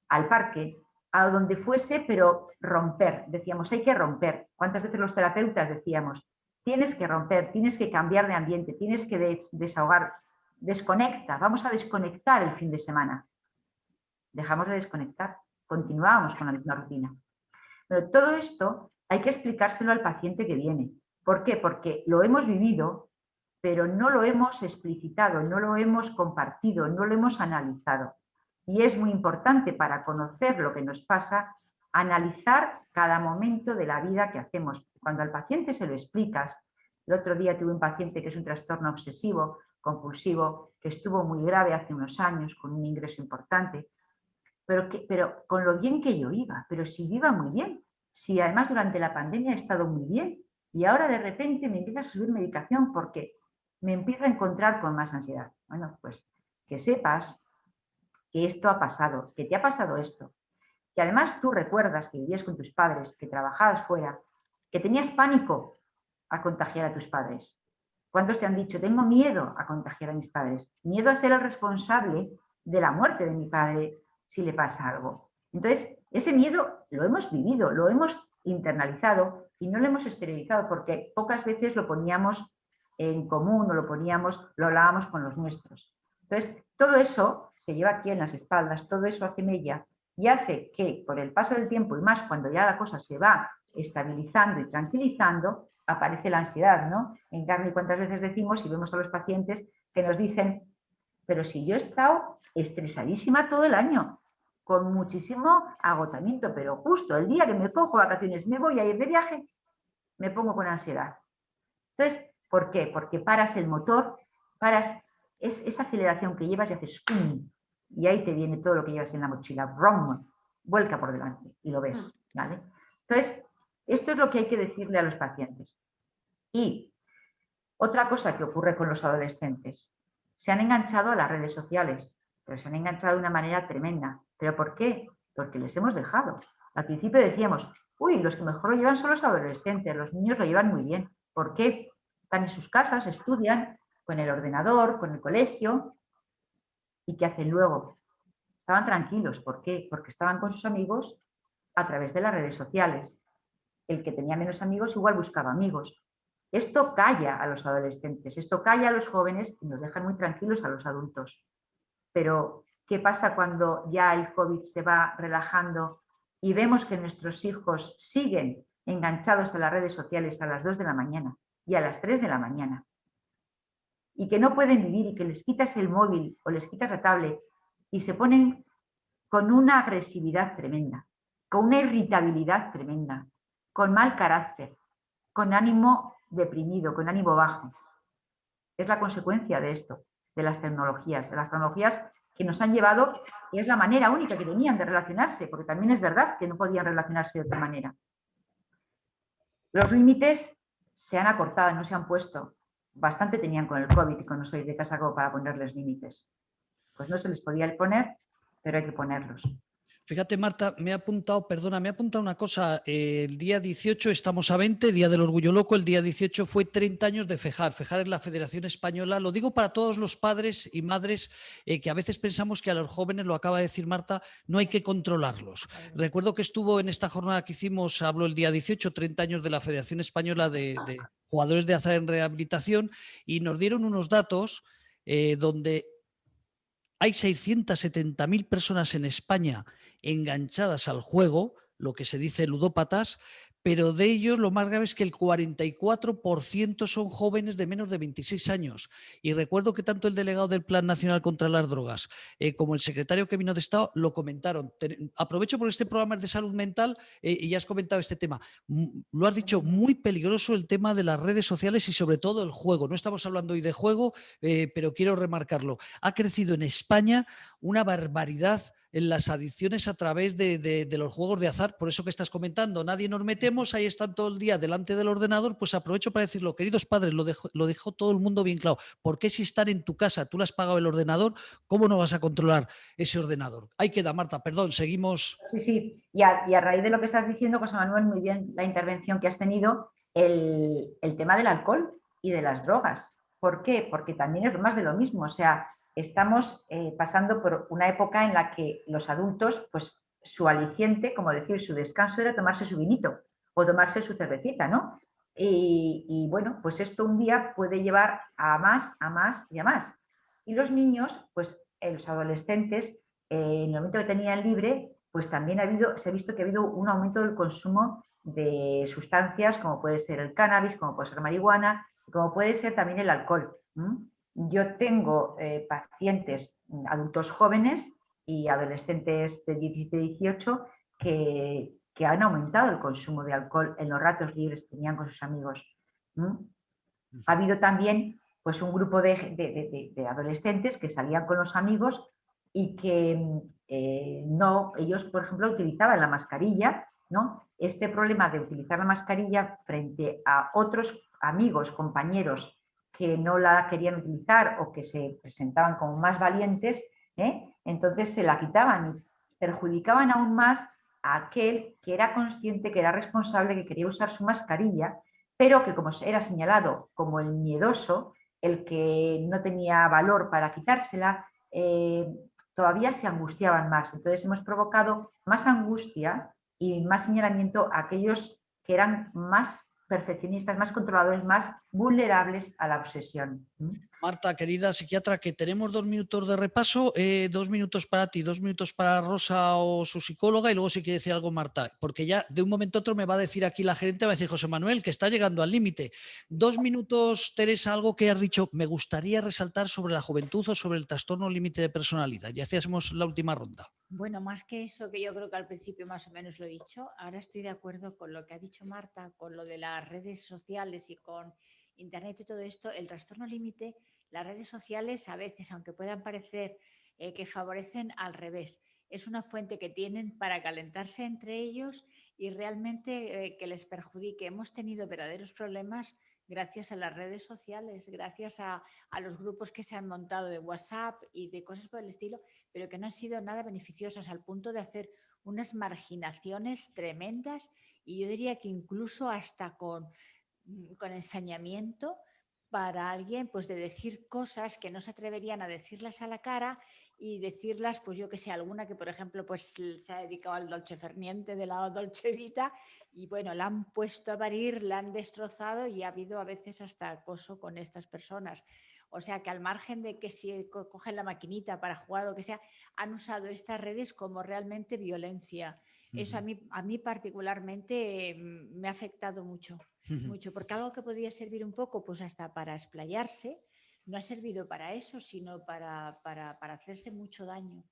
al parque, a donde fuese, pero romper. Decíamos, hay que romper. ¿Cuántas veces los terapeutas decíamos? Tienes que romper, tienes que cambiar de ambiente, tienes que desahogar, desconecta, vamos a desconectar el fin de semana. Dejamos de desconectar, continuábamos con la misma rutina. Pero todo esto hay que explicárselo al paciente que viene. ¿Por qué? Porque lo hemos vivido, pero no lo hemos explicitado, no lo hemos compartido, no lo hemos analizado. Y es muy importante para conocer lo que nos pasa, analizar cada momento de la vida que hacemos. Cuando al paciente se lo explicas, el otro día tuve un paciente que es un trastorno obsesivo, compulsivo, que estuvo muy grave hace unos años, con un ingreso importante, pero con lo bien que yo iba, pero si yo iba muy bien, si además durante la pandemia he estado muy bien, y ahora de repente me empieza a subir medicación porque me empiezo a encontrar con más ansiedad. Bueno, pues que sepas que esto ha pasado, que te ha pasado esto, que además tú recuerdas que vivías con tus padres, que trabajabas fuera, que tenías pánico a contagiar a tus padres. ¿Cuántos te han dicho, tengo miedo a contagiar a mis padres? Miedo a ser el responsable de la muerte de mi padre si le pasa algo. Entonces, ese miedo lo hemos vivido, lo hemos internalizado y no lo hemos exteriorizado porque pocas veces lo poníamos en común o lo hablábamos con los nuestros. Entonces, todo eso se lleva aquí en las espaldas, todo eso hace mella y hace que por el paso del tiempo y más cuando ya la cosa se va estabilizando y tranquilizando, aparece la ansiedad, ¿no? En carne, ¿cuántas veces decimos y vemos a los pacientes que nos dicen, pero si yo he estado estresadísima todo el año, con muchísimo agotamiento, pero justo el día que me cojo vacaciones, me voy a ir de viaje, me pongo con ansiedad. Entonces, ¿por qué? Porque paras el motor, paras esa aceleración que llevas y haces ¡pum! Y ahí te viene todo lo que llevas en la mochila, ¡brum! Vuelca por delante y lo ves, ¿vale? Entonces, esto es lo que hay que decirle a los pacientes. Y otra cosa que ocurre con los adolescentes, se han enganchado a las redes sociales, pero se han enganchado de una manera tremenda. ¿Pero por qué? Porque les hemos dejado. Al principio decíamos, uy, los que mejor lo llevan son los adolescentes, los niños lo llevan muy bien. ¿Por qué? Están en sus casas, estudian con el ordenador, con el colegio. ¿Y qué hacen luego? Estaban tranquilos. ¿Por qué? Porque estaban con sus amigos a través de las redes sociales. El que tenía menos amigos igual buscaba amigos. Esto calla a los adolescentes, esto calla a los jóvenes y nos dejan muy tranquilos a los adultos. Pero, ¿qué pasa cuando ya el COVID se va relajando y vemos que nuestros hijos siguen enganchados a las redes sociales a las 2 de la mañana y a las 3 de la mañana? Y que no pueden vivir y que les quitas el móvil o les quitas la tablet y se ponen con una agresividad tremenda, con una irritabilidad tremenda, con mal carácter, con ánimo deprimido, con ánimo bajo. Es la consecuencia de esto, de las tecnologías que nos han llevado, y es la manera única que tenían de relacionarse, porque también es verdad que no podían relacionarse de otra manera. Los límites se han acortado, no se han puesto. Bastante tenían con el COVID y con no salir de casa como para ponerles límites. Pues no se les podía poner, pero hay que ponerlos. Fíjate, Marta, me ha apuntado una cosa. El día 18 estamos a 20, Día del Orgullo Loco. El día 18 fue 30 años de FEJAR. FEJAR es la Federación Española. Lo digo para todos los padres y madres que a veces pensamos que a los jóvenes, lo acaba de decir Marta, no hay que controlarlos. Recuerdo que estuvo en esta jornada que hicimos, habló el día 18, 30 años de la Federación Española de Jugadores de Azar en Rehabilitación, y nos dieron unos datos donde hay 670.000 personas en España enganchadas al juego, lo que se dice ludópatas, pero de ellos lo más grave es que el 44% son jóvenes de menos de 26 años. Y recuerdo que tanto el delegado del Plan Nacional contra las Drogas como el secretario que vino de Estado lo comentaron. Aprovecho porque este programa es de salud mental y ya has comentado este tema. Lo has dicho, muy peligroso el tema de las redes sociales y sobre todo el juego. No estamos hablando hoy de juego, pero quiero remarcarlo. Ha crecido en España una barbaridad en las adicciones a través de los juegos de azar, por eso que estás comentando, nadie nos metemos, ahí están todo el día delante del ordenador. Pues aprovecho para decirlo, queridos padres, lo dejó todo el mundo bien claro. ¿Por qué si están en tu casa, tú le has pagado el ordenador, cómo no vas a controlar ese ordenador? Ahí queda, Marta, perdón, seguimos. Sí, y a raíz de lo que estás diciendo, José Manuel, muy bien la intervención que has tenido, el tema del alcohol y de las drogas. ¿Por qué? Porque también es más de lo mismo, o sea, estamos pasando por una época en la que los adultos, pues su aliciente, como decir, su descanso era tomarse su vinito o tomarse su cervecita, ¿no? Y bueno, pues esto un día puede llevar a más, a más y a más. Y los niños, pues los adolescentes, en el momento que tenían libre, pues también se ha visto que ha habido un aumento del consumo de sustancias como puede ser el cannabis, como puede ser marihuana, como puede ser también el alcohol. Yo tengo pacientes adultos jóvenes y adolescentes de 17 y 18 que han aumentado el consumo de alcohol en los ratos libres que tenían con sus amigos. Ha habido también pues, un grupo de adolescentes que salían con los amigos y que ellos, por ejemplo, utilizaban la mascarilla, ¿no? Este problema de utilizar la mascarilla frente a otros amigos, compañeros que no la querían utilizar o que se presentaban como más valientes, entonces se la quitaban y perjudicaban aún más a aquel que era consciente, que era responsable, que quería usar su mascarilla, pero que como era señalado como el miedoso, el que no tenía valor para quitársela, todavía se angustiaban más. Entonces hemos provocado más angustia y más señalamiento a aquellos que eran más perfeccionistas, más controladores, más vulnerables a la obsesión. Marta, querida psiquiatra, que tenemos 2 minutos de repaso, 2 minutos para ti, 2 minutos para Rosa o su psicóloga, y luego si quiere decir algo Marta, porque ya de un momento a otro me va a decir aquí la gerente, va a decir José Manuel, que está llegando al límite. 2 minutos, Teresa, algo que has dicho, me gustaría resaltar sobre la juventud o sobre el trastorno límite de personalidad. Ya hacíamos la última ronda. Bueno, más que eso, que yo creo que al principio más o menos lo he dicho, ahora estoy de acuerdo con lo que ha dicho Marta, con lo de las redes sociales y con Internet y todo esto. El trastorno límite, las redes sociales a veces, aunque puedan parecer que favorecen, al revés. Es una fuente que tienen para calentarse entre ellos y realmente que les perjudique. Hemos tenido verdaderos problemas gracias a las redes sociales, gracias a los grupos que se han montado de WhatsApp y de cosas por el estilo, pero que no han sido nada beneficiosas, al punto de hacer unas marginaciones tremendas, y yo diría que incluso hasta con ensañamiento para alguien, pues de decir cosas que no se atreverían a decirlas a la cara y decirlas, pues yo que sé, alguna que por ejemplo pues se ha dedicado al dolce farniente de la Dolce Vita y bueno, la han puesto a parir, la han destrozado y ha habido a veces hasta acoso con estas personas. O sea que al margen de que si cogen la maquinita para jugar o lo que sea, han usado estas redes como realmente violencia. Eso a mí particularmente me ha afectado mucho, mucho, porque algo que podía servir un poco pues hasta para explayarse, no ha servido para eso, sino para hacerse mucho daño.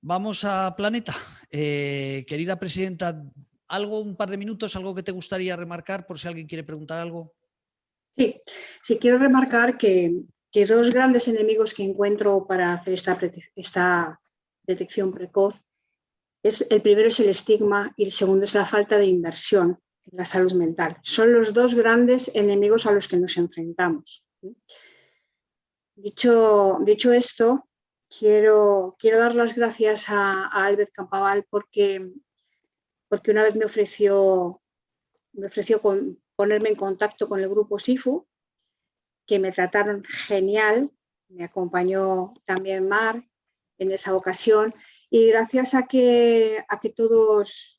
Vamos a Planeta. Querida presidenta, un par de minutos, algo que te gustaría remarcar por si alguien quiere preguntar algo. Sí, quiero remarcar que 2 grandes enemigos que encuentro para hacer esta detección precoz, el primero es el estigma y el segundo es la falta de inversión en la salud mental. Son los 2 grandes enemigos a los que nos enfrentamos. Dicho esto, quiero dar las gracias a Albert Campaval porque una vez me ofreció ponerme en contacto con el grupo SIFU, que me trataron genial, me acompañó también Mar en esa ocasión, y gracias a que todos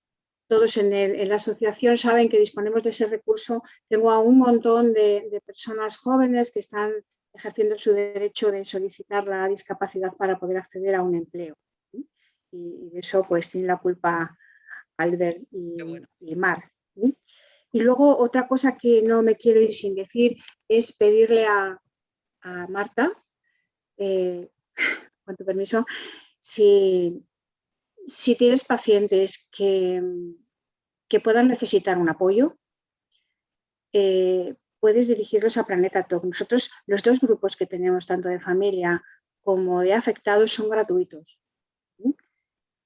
en la asociación saben que disponemos de ese recurso, tengo a un montón de personas jóvenes que están ejerciendo su derecho de solicitar la discapacidad para poder acceder a un empleo. Y de eso pues tiene la culpa Albert y Mar. Y luego otra cosa que no me quiero ir sin decir es pedirle a Marta, con tu permiso, si tienes pacientes que puedan necesitar un apoyo, puedes dirigirlos a Planeta Talk. Nosotros, los dos grupos que tenemos, tanto de familia como de afectados, son gratuitos.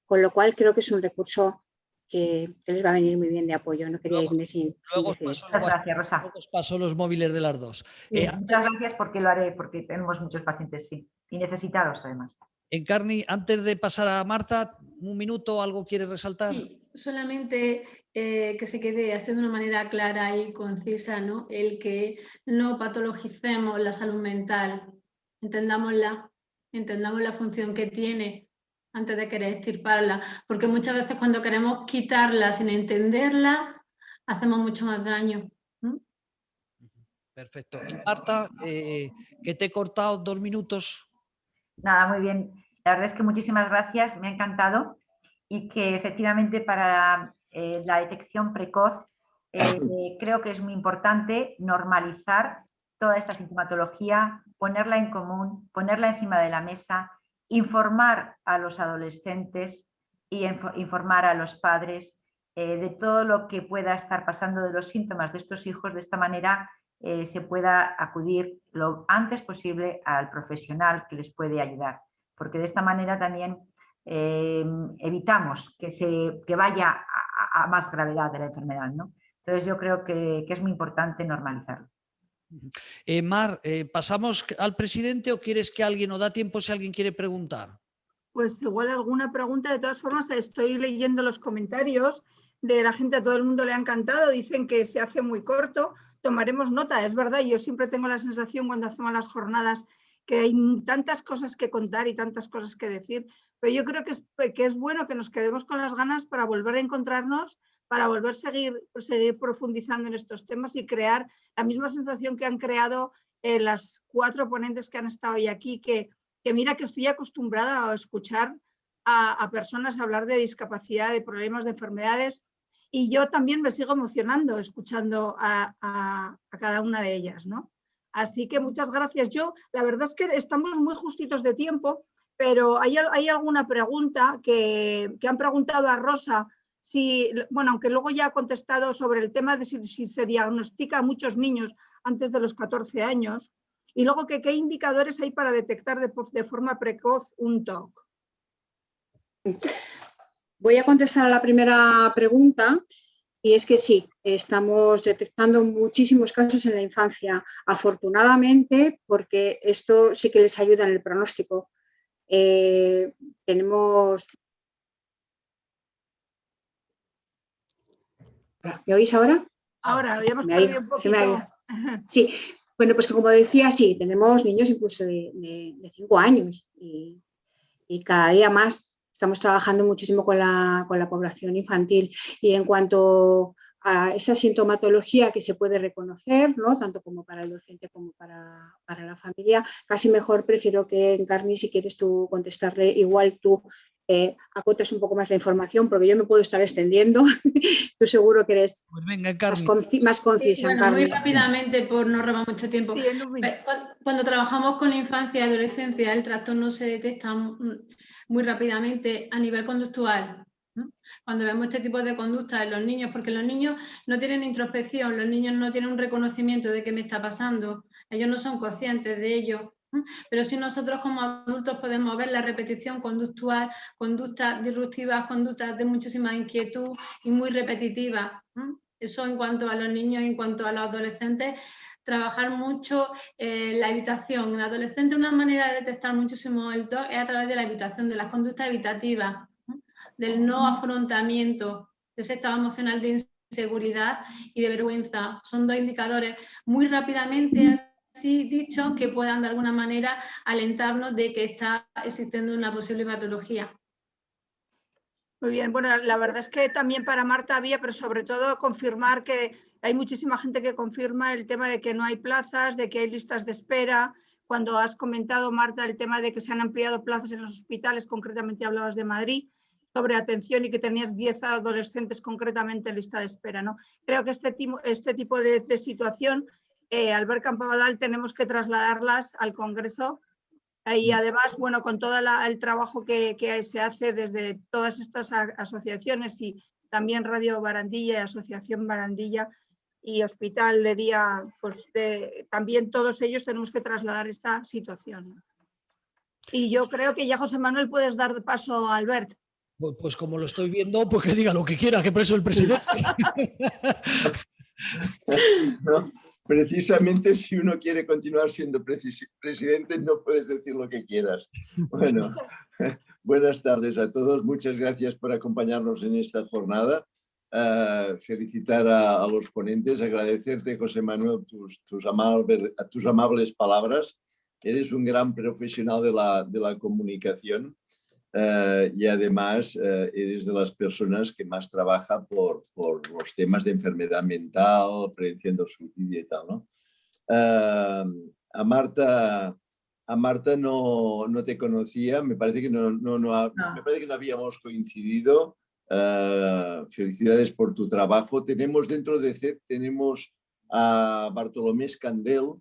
Con lo cual creo que es un recurso que les va a venir muy bien de apoyo. No quería irme sin decir esto. Muchas gracias, Rosa. Os paso los móviles de las dos. Muchas gracias porque lo haré, porque tenemos muchos pacientes, sí, y necesitados además. Encarni, antes de pasar a Marta, un minuto, ¿algo quieres resaltar? Sí, solamente que se quede así de una manera clara y concisa, ¿no? El que no patologicemos la salud mental, entendamos la función que tiene antes de querer extirparla, porque muchas veces cuando queremos quitarla sin entenderla, hacemos mucho más daño. Perfecto. Y Marta, que te he cortado 2 minutos. Nada, muy bien. La verdad es que muchísimas gracias, me ha encantado, y que efectivamente para la detección precoz creo que es muy importante normalizar toda esta sintomatología, ponerla en común, ponerla encima de la mesa, informar a los adolescentes y informar a los padres de todo lo que pueda estar pasando, de los síntomas de estos hijos. De esta manera se pueda acudir lo antes posible al profesional que les puede ayudar, porque de esta manera también evitamos que vaya a más gravedad de la enfermedad, ¿no? Entonces yo creo que es muy importante normalizarlo. Mar, ¿pasamos al presidente o quieres que alguien, o da tiempo si alguien quiere preguntar? Pues igual alguna pregunta. De todas formas, estoy leyendo los comentarios de la gente, a todo el mundo le ha encantado, dicen que se hace muy corto, tomaremos nota, es verdad, yo siempre tengo la sensación cuando hacemos las jornadas que hay tantas cosas que contar y tantas cosas que decir, pero yo creo que es bueno que nos quedemos con las ganas para volver a encontrarnos, para volver a seguir profundizando en estos temas y crear la misma sensación que han creado las 4 ponentes que han estado hoy aquí, que mira que estoy acostumbrada a escuchar a personas hablar de discapacidad, de problemas, de enfermedades, y yo también me sigo emocionando escuchando a cada una de ellas, ¿no? Así que muchas gracias. La verdad es que estamos muy justitos de tiempo, pero hay alguna pregunta que han preguntado a Rosa, bueno, aunque luego ya ha contestado sobre el tema de si se diagnostica a muchos niños antes de los 14 años, y luego qué indicadores hay para detectar de forma precoz un TOC. Voy a contestar a la primera pregunta, y es que sí, estamos detectando muchísimos casos en la infancia, afortunadamente, porque esto sí que les ayuda en el pronóstico. Tenemos... ¿Me oís ahora? Ahora, habíamos perdido un poquito. Sí, bueno, pues que como decía, sí, tenemos niños incluso de 5 años y cada día más. Estamos trabajando muchísimo con la población infantil, y en cuanto a esa sintomatología que se puede reconocer, ¿no? Tanto como para el docente como para la familia, casi mejor prefiero que Encarni, si quieres tú contestarle, igual tú acotas un poco más la información, porque yo me puedo estar extendiendo. Tú seguro que eres pues venga, más concisa. Bueno, muy rápidamente, por no robar mucho tiempo. Sí, cuando trabajamos con la infancia y adolescencia, el trastorno se detecta muy rápidamente a nivel conductual. Cuando vemos este tipo de conductas en los niños, porque los niños no tienen introspección, los niños no tienen un reconocimiento de qué me está pasando, ellos no son conscientes de ello, pero sí nosotros como adultos podemos ver la repetición conductual, conductas disruptivas, conductas de muchísima inquietud y muy repetitivas. Eso en cuanto a los niños y en cuanto a los adolescentes trabajar mucho la evitación. En adolescente una manera de detectar muchísimo el TOC es a través de la evitación, de las conductas evitativas, del no afrontamiento, de ese estado emocional de inseguridad y de vergüenza. Son dos indicadores muy rápidamente así dicho que puedan de alguna manera alentarnos de que está existiendo una posible patología. Muy bien, bueno, la verdad es que también para Marta había, pero sobre todo confirmar que hay muchísima gente que confirma el tema de que no hay plazas, de que hay listas de espera. Cuando has comentado, Marta, el tema de que se han ampliado plazas en los hospitales, concretamente hablabas de Madrid, sobre atención y que tenías 10 adolescentes concretamente en lista de espera, ¿no? Creo que este tipo de situación, Albert Campabadal, tenemos que trasladarlas al Congreso. Y además, bueno, con todo el trabajo que se hace desde todas estas asociaciones y también Radio Barandilla y Asociación Barandilla y Hospital de Día, pues también todos ellos tenemos que trasladar esta situación. Y yo creo que ya, José Manuel, puedes dar paso a Albert. Pues como lo estoy viendo, pues que diga lo que quiera, que preso el presidente. No, precisamente si uno quiere continuar siendo presidente no puedes decir lo que quieras. Bueno, buenas tardes a todos. Muchas gracias por acompañarnos en esta jornada. Felicitar a los ponentes, agradecerte, José Manuel, tus amables palabras. Eres un gran profesional de la comunicación. Y además eres de las personas que más trabaja por los temas de enfermedad mental, prevención del suicidio y tal, ¿no? A Marta no te conocía, me parece que me parece que no habíamos coincidido. Felicidades por tu trabajo. Tenemos dentro de CET, tenemos a Bartolomé Escandel,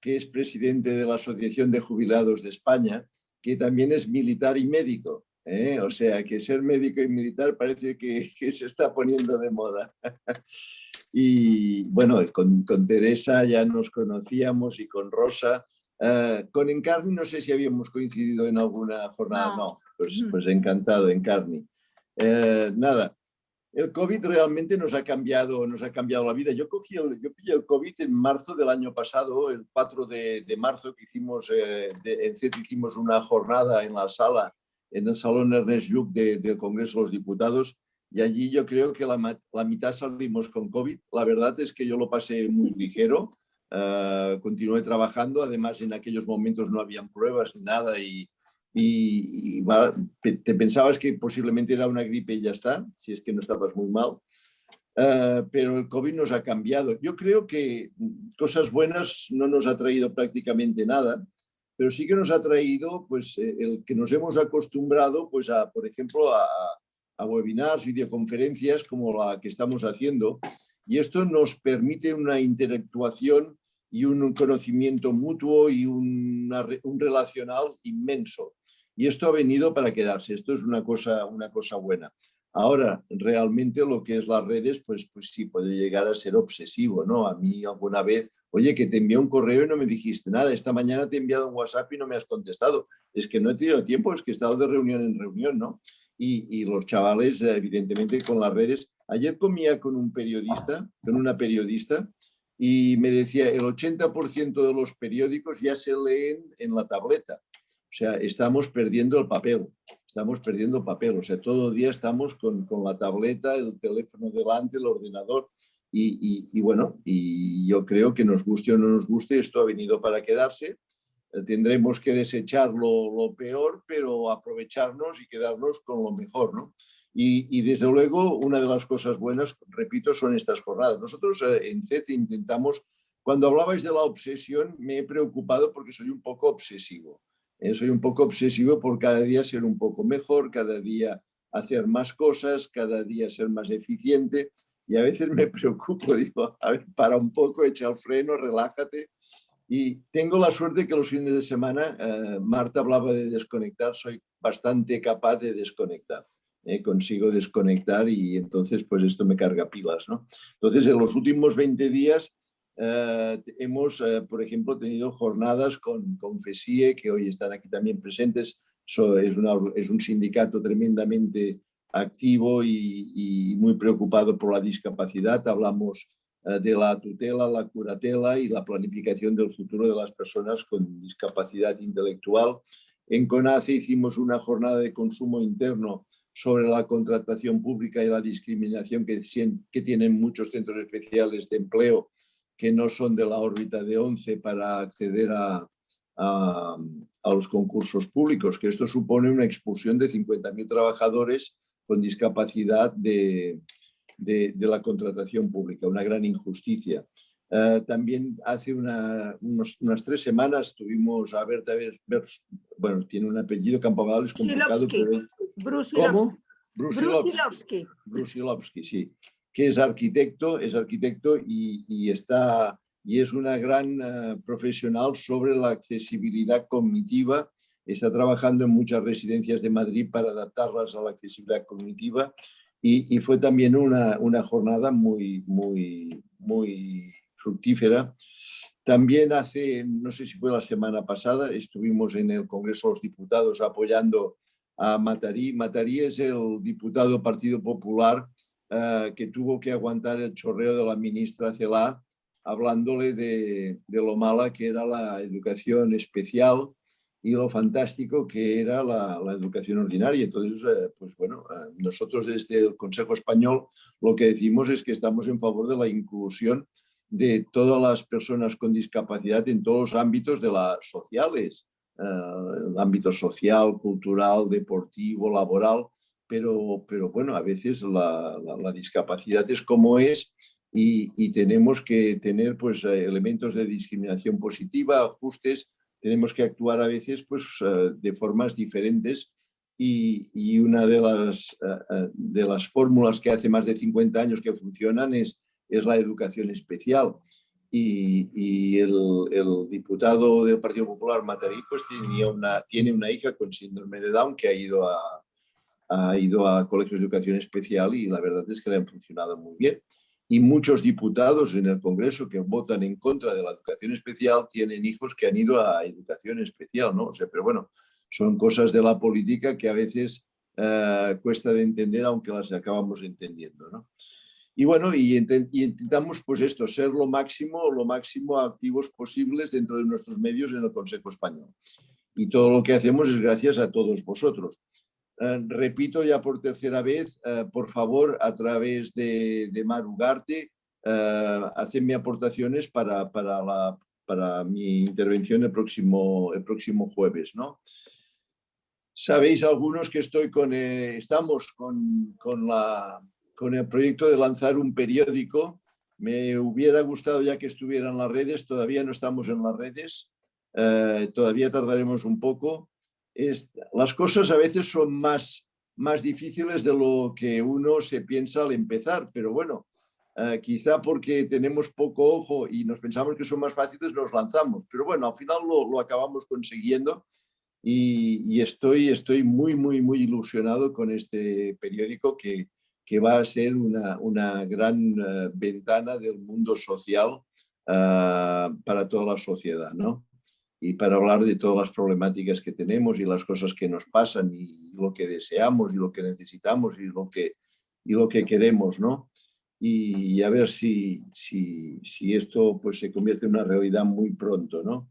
que es presidente de la Asociación de Jubilados de España, que también es militar y médico. O sea, que ser médico y militar parece que se está poniendo de moda. Y bueno, con Teresa ya nos conocíamos y con Rosa. Con Encarni no sé si habíamos coincidido en alguna jornada. No, pues encantado, Encarni. Nada, el COVID realmente nos ha cambiado la vida. Yo pillé el COVID en marzo del año pasado, el 4 de marzo, que hicimos, en CET hicimos una jornada en la sala, en el Salón Ernest Lluch del Congreso de los Diputados, y allí yo creo que la mitad salimos con COVID. La verdad es que yo lo pasé muy ligero, continué trabajando, además en aquellos momentos no habían pruebas ni nada y te pensabas que posiblemente era una gripe y ya está, si es que no estabas muy mal. Pero el COVID nos ha cambiado. Yo creo que cosas buenas no nos ha traído prácticamente nada, pero sí que nos ha traído pues, el que nos hemos acostumbrado, pues, por ejemplo, a webinars, videoconferencias como la que estamos haciendo, y esto nos permite una interactuación y un conocimiento mutuo y un relacional inmenso. Y esto ha venido para quedarse, esto es una cosa buena. Ahora, realmente lo que es las redes, pues sí, puede llegar a ser obsesivo, ¿no? A mí alguna vez, oye, que te envié un correo y no me dijiste nada, esta mañana te he enviado un WhatsApp y no me has contestado. Es que no he tenido tiempo, es que he estado de reunión en reunión, ¿no? Y los chavales, evidentemente, con las redes. Ayer comía con una periodista, y me decía, el 80% de los periódicos ya se leen en la tableta. O sea, estamos perdiendo el papel. O sea, todo el día estamos con la tableta, el teléfono delante, el ordenador. Y bueno, y yo creo que nos guste o no nos guste, esto ha venido para quedarse. Tendremos que desechar lo peor, pero aprovecharnos y quedarnos con lo mejor, ¿no? Y desde luego, una de las cosas buenas, repito, son estas jornadas. Nosotros en CET intentamos, cuando hablabais de la obsesión, me he preocupado porque soy un poco obsesivo. Soy un poco obsesivo por cada día ser un poco mejor, cada día hacer más cosas, cada día ser más eficiente. Y a veces me preocupo, digo, a ver, para un poco, echa el freno, relájate. Y tengo la suerte que los fines de semana, Marta hablaba de desconectar, soy bastante capaz de desconectar. Consigo desconectar y entonces pues esto me carga pilas, ¿no? Entonces en los últimos 20 días hemos, por ejemplo, tenido jornadas con FESIE, que hoy están aquí también presentes. Es un sindicato tremendamente activo y muy preocupado por la discapacidad. Hablamos de la tutela, la curatela y la planificación del futuro de las personas con discapacidad intelectual. En CONACE hicimos una jornada de consumo interno sobre la contratación pública y la discriminación que tienen muchos centros especiales de empleo que no son de la órbita de 11 para acceder a los concursos públicos, que esto supone una expulsión de 50.000 trabajadores con discapacidad de la contratación pública, una gran injusticia. También hace unas 3 semanas tuvimos a Berta, bueno, tiene un apellido Campogal, es complicado. ¿Cómo? Brusilovsky, sí, que es arquitecto y es una gran profesional sobre la accesibilidad cognitiva. Está trabajando en muchas residencias de Madrid para adaptarlas a la accesibilidad cognitiva y fue también una jornada muy fructífera. También no sé si fue la semana pasada, estuvimos en el Congreso de los Diputados apoyando a Matarí. Matarí es el diputado del Partido Popular que tuvo que aguantar el chorreo de la ministra Celaá hablándole de lo mala que era la educación especial y lo fantástico que era la educación ordinaria. Entonces, pues bueno, nosotros desde el Consejo Español lo que decimos es que estamos en favor de la inclusión de todas las personas con discapacidad en todos los ámbitos de las sociales, el ámbito social, cultural, deportivo, laboral, pero bueno, a veces la discapacidad es como es y tenemos que tener pues elementos de discriminación positiva, ajustes, tenemos que actuar a veces pues de formas diferentes y una de las fórmulas que hace más de 50 años que funcionan es la educación especial. Y el diputado del Partido Popular, Matarí, pues tiene una hija con síndrome de Down que ha ido a colegios de educación especial y la verdad es que le han funcionado muy bien. Y muchos diputados en el Congreso que votan en contra de la educación especial tienen hijos que han ido a educación especial, ¿no? O sea, pero bueno, son cosas de la política que a veces cuesta de entender, aunque las acabamos entendiendo, ¿no? Y bueno, y intentamos pues esto, ser lo máximo activos posibles dentro de nuestros medios en el Consejo Español. Y todo lo que hacemos es gracias a todos vosotros. Repito ya por tercera vez, por favor, a través de Mar Ugarte, hacedme aportaciones para mi intervención el próximo jueves, ¿no? Sabéis algunos que estamos con el proyecto de lanzar un periódico. Me hubiera gustado ya que estuviera en las redes, todavía no estamos en las redes, todavía tardaremos un poco. Las cosas a veces son más difíciles de lo que uno se piensa al empezar, pero bueno, quizá porque tenemos poco ojo y nos pensamos que son más fáciles, nos lanzamos, pero bueno, al final lo acabamos consiguiendo y estoy muy ilusionado con este periódico que va a ser una gran ventana del mundo social para toda la sociedad, ¿no? Y para hablar de todas las problemáticas que tenemos y las cosas que nos pasan y lo que deseamos y lo que necesitamos y lo que queremos, ¿no? Y a ver si esto pues, se convierte en una realidad muy pronto, ¿no?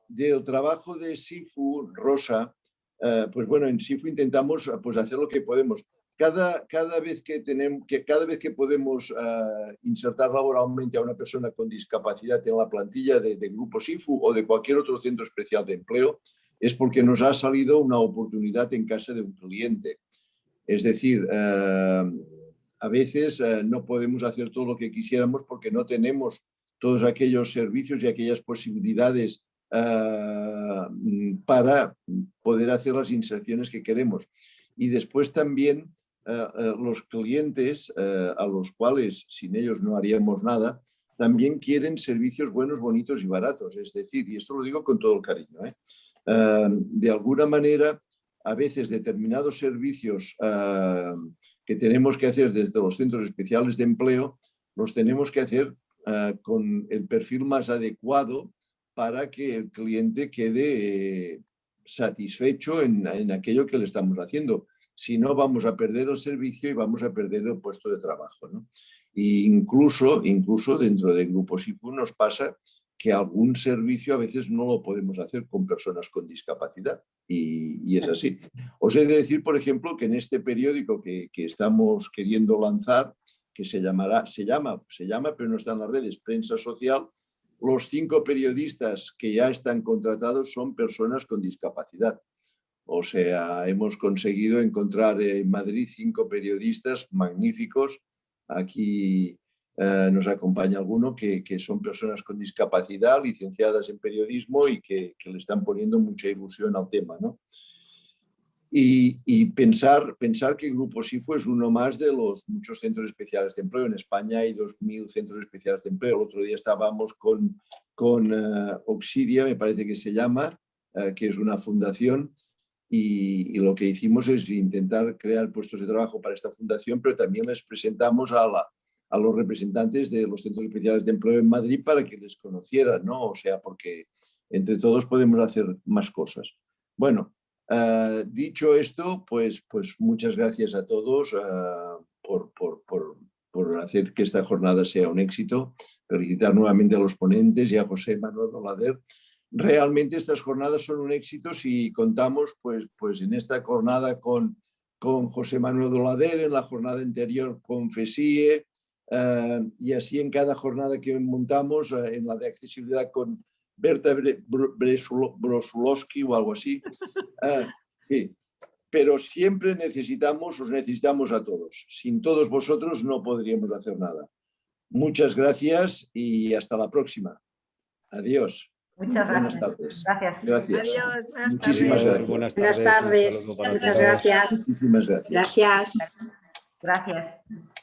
Del trabajo de SIFU, Rosa, pues bueno, en SIFU intentamos pues, hacer lo que podemos. Cada vez que podemos insertar laboralmente a una persona con discapacidad en la plantilla de Grupo SIFU o de cualquier otro centro especial de empleo, es porque nos ha salido una oportunidad en casa de un cliente. Es decir, a veces no podemos hacer todo lo que quisiéramos porque no tenemos todos aquellos servicios y aquellas posibilidades para poder hacer las inserciones que queremos. Y después también los clientes a los cuales sin ellos no haríamos nada, también quieren servicios buenos, bonitos y baratos. Es decir, y esto lo digo con todo el cariño, de alguna manera, a veces determinados servicios que tenemos que hacer desde los centros especiales de empleo, los tenemos que hacer con el perfil más adecuado para que el cliente quede satisfecho en aquello que le estamos haciendo. si no vamos a perder el servicio y vamos a perder el puesto de trabajo, ¿no? E incluso dentro de Grupo SIFU nos pasa que algún servicio a veces no lo podemos hacer con personas con discapacidad y es así. Os he de decir, por ejemplo, que en este periódico que estamos queriendo lanzar, que se llama, pero no está en las redes, Prensa Social, los 5 periodistas que ya están contratados son personas con discapacidad. O sea, hemos conseguido encontrar en Madrid 5 periodistas magníficos. Aquí nos acompaña alguno que son personas con discapacidad, licenciadas en periodismo y que le están poniendo mucha ilusión al tema, ¿no? Y pensar que el Grupo SIFU es uno más de los muchos centros especiales de empleo. En España hay 2.000 centros especiales de empleo. El otro día estábamos con Oxidia, me parece que se llama, que es una fundación, y lo que hicimos es intentar crear puestos de trabajo para esta fundación, pero también les presentamos a los representantes de los centros especiales de empleo en Madrid para que les conocieran, ¿no? O sea, porque entre todos podemos hacer más cosas. Bueno, dicho esto, pues muchas gracias a todos por hacer que esta jornada sea un éxito. Felicitar nuevamente a los ponentes y a José Manuel Dolader. Realmente estas jornadas son un éxito si contamos pues en esta jornada con José Manuel Dolader, en la jornada anterior con FESIE, y así en cada jornada que montamos, en la de accesibilidad con Berta Brosulowski o algo así. Sí, pero siempre os necesitamos a todos. Sin todos vosotros no podríamos hacer nada. Muchas gracias y hasta la próxima. Adiós. Muchas gracias. Buenas tardes. Gracias. Adiós, buenas Muchísimas tardes. gracias. Buenas tardes. Un saludo para Muchas todos. gracias. Muchísimas gracias. Gracias. Gracias.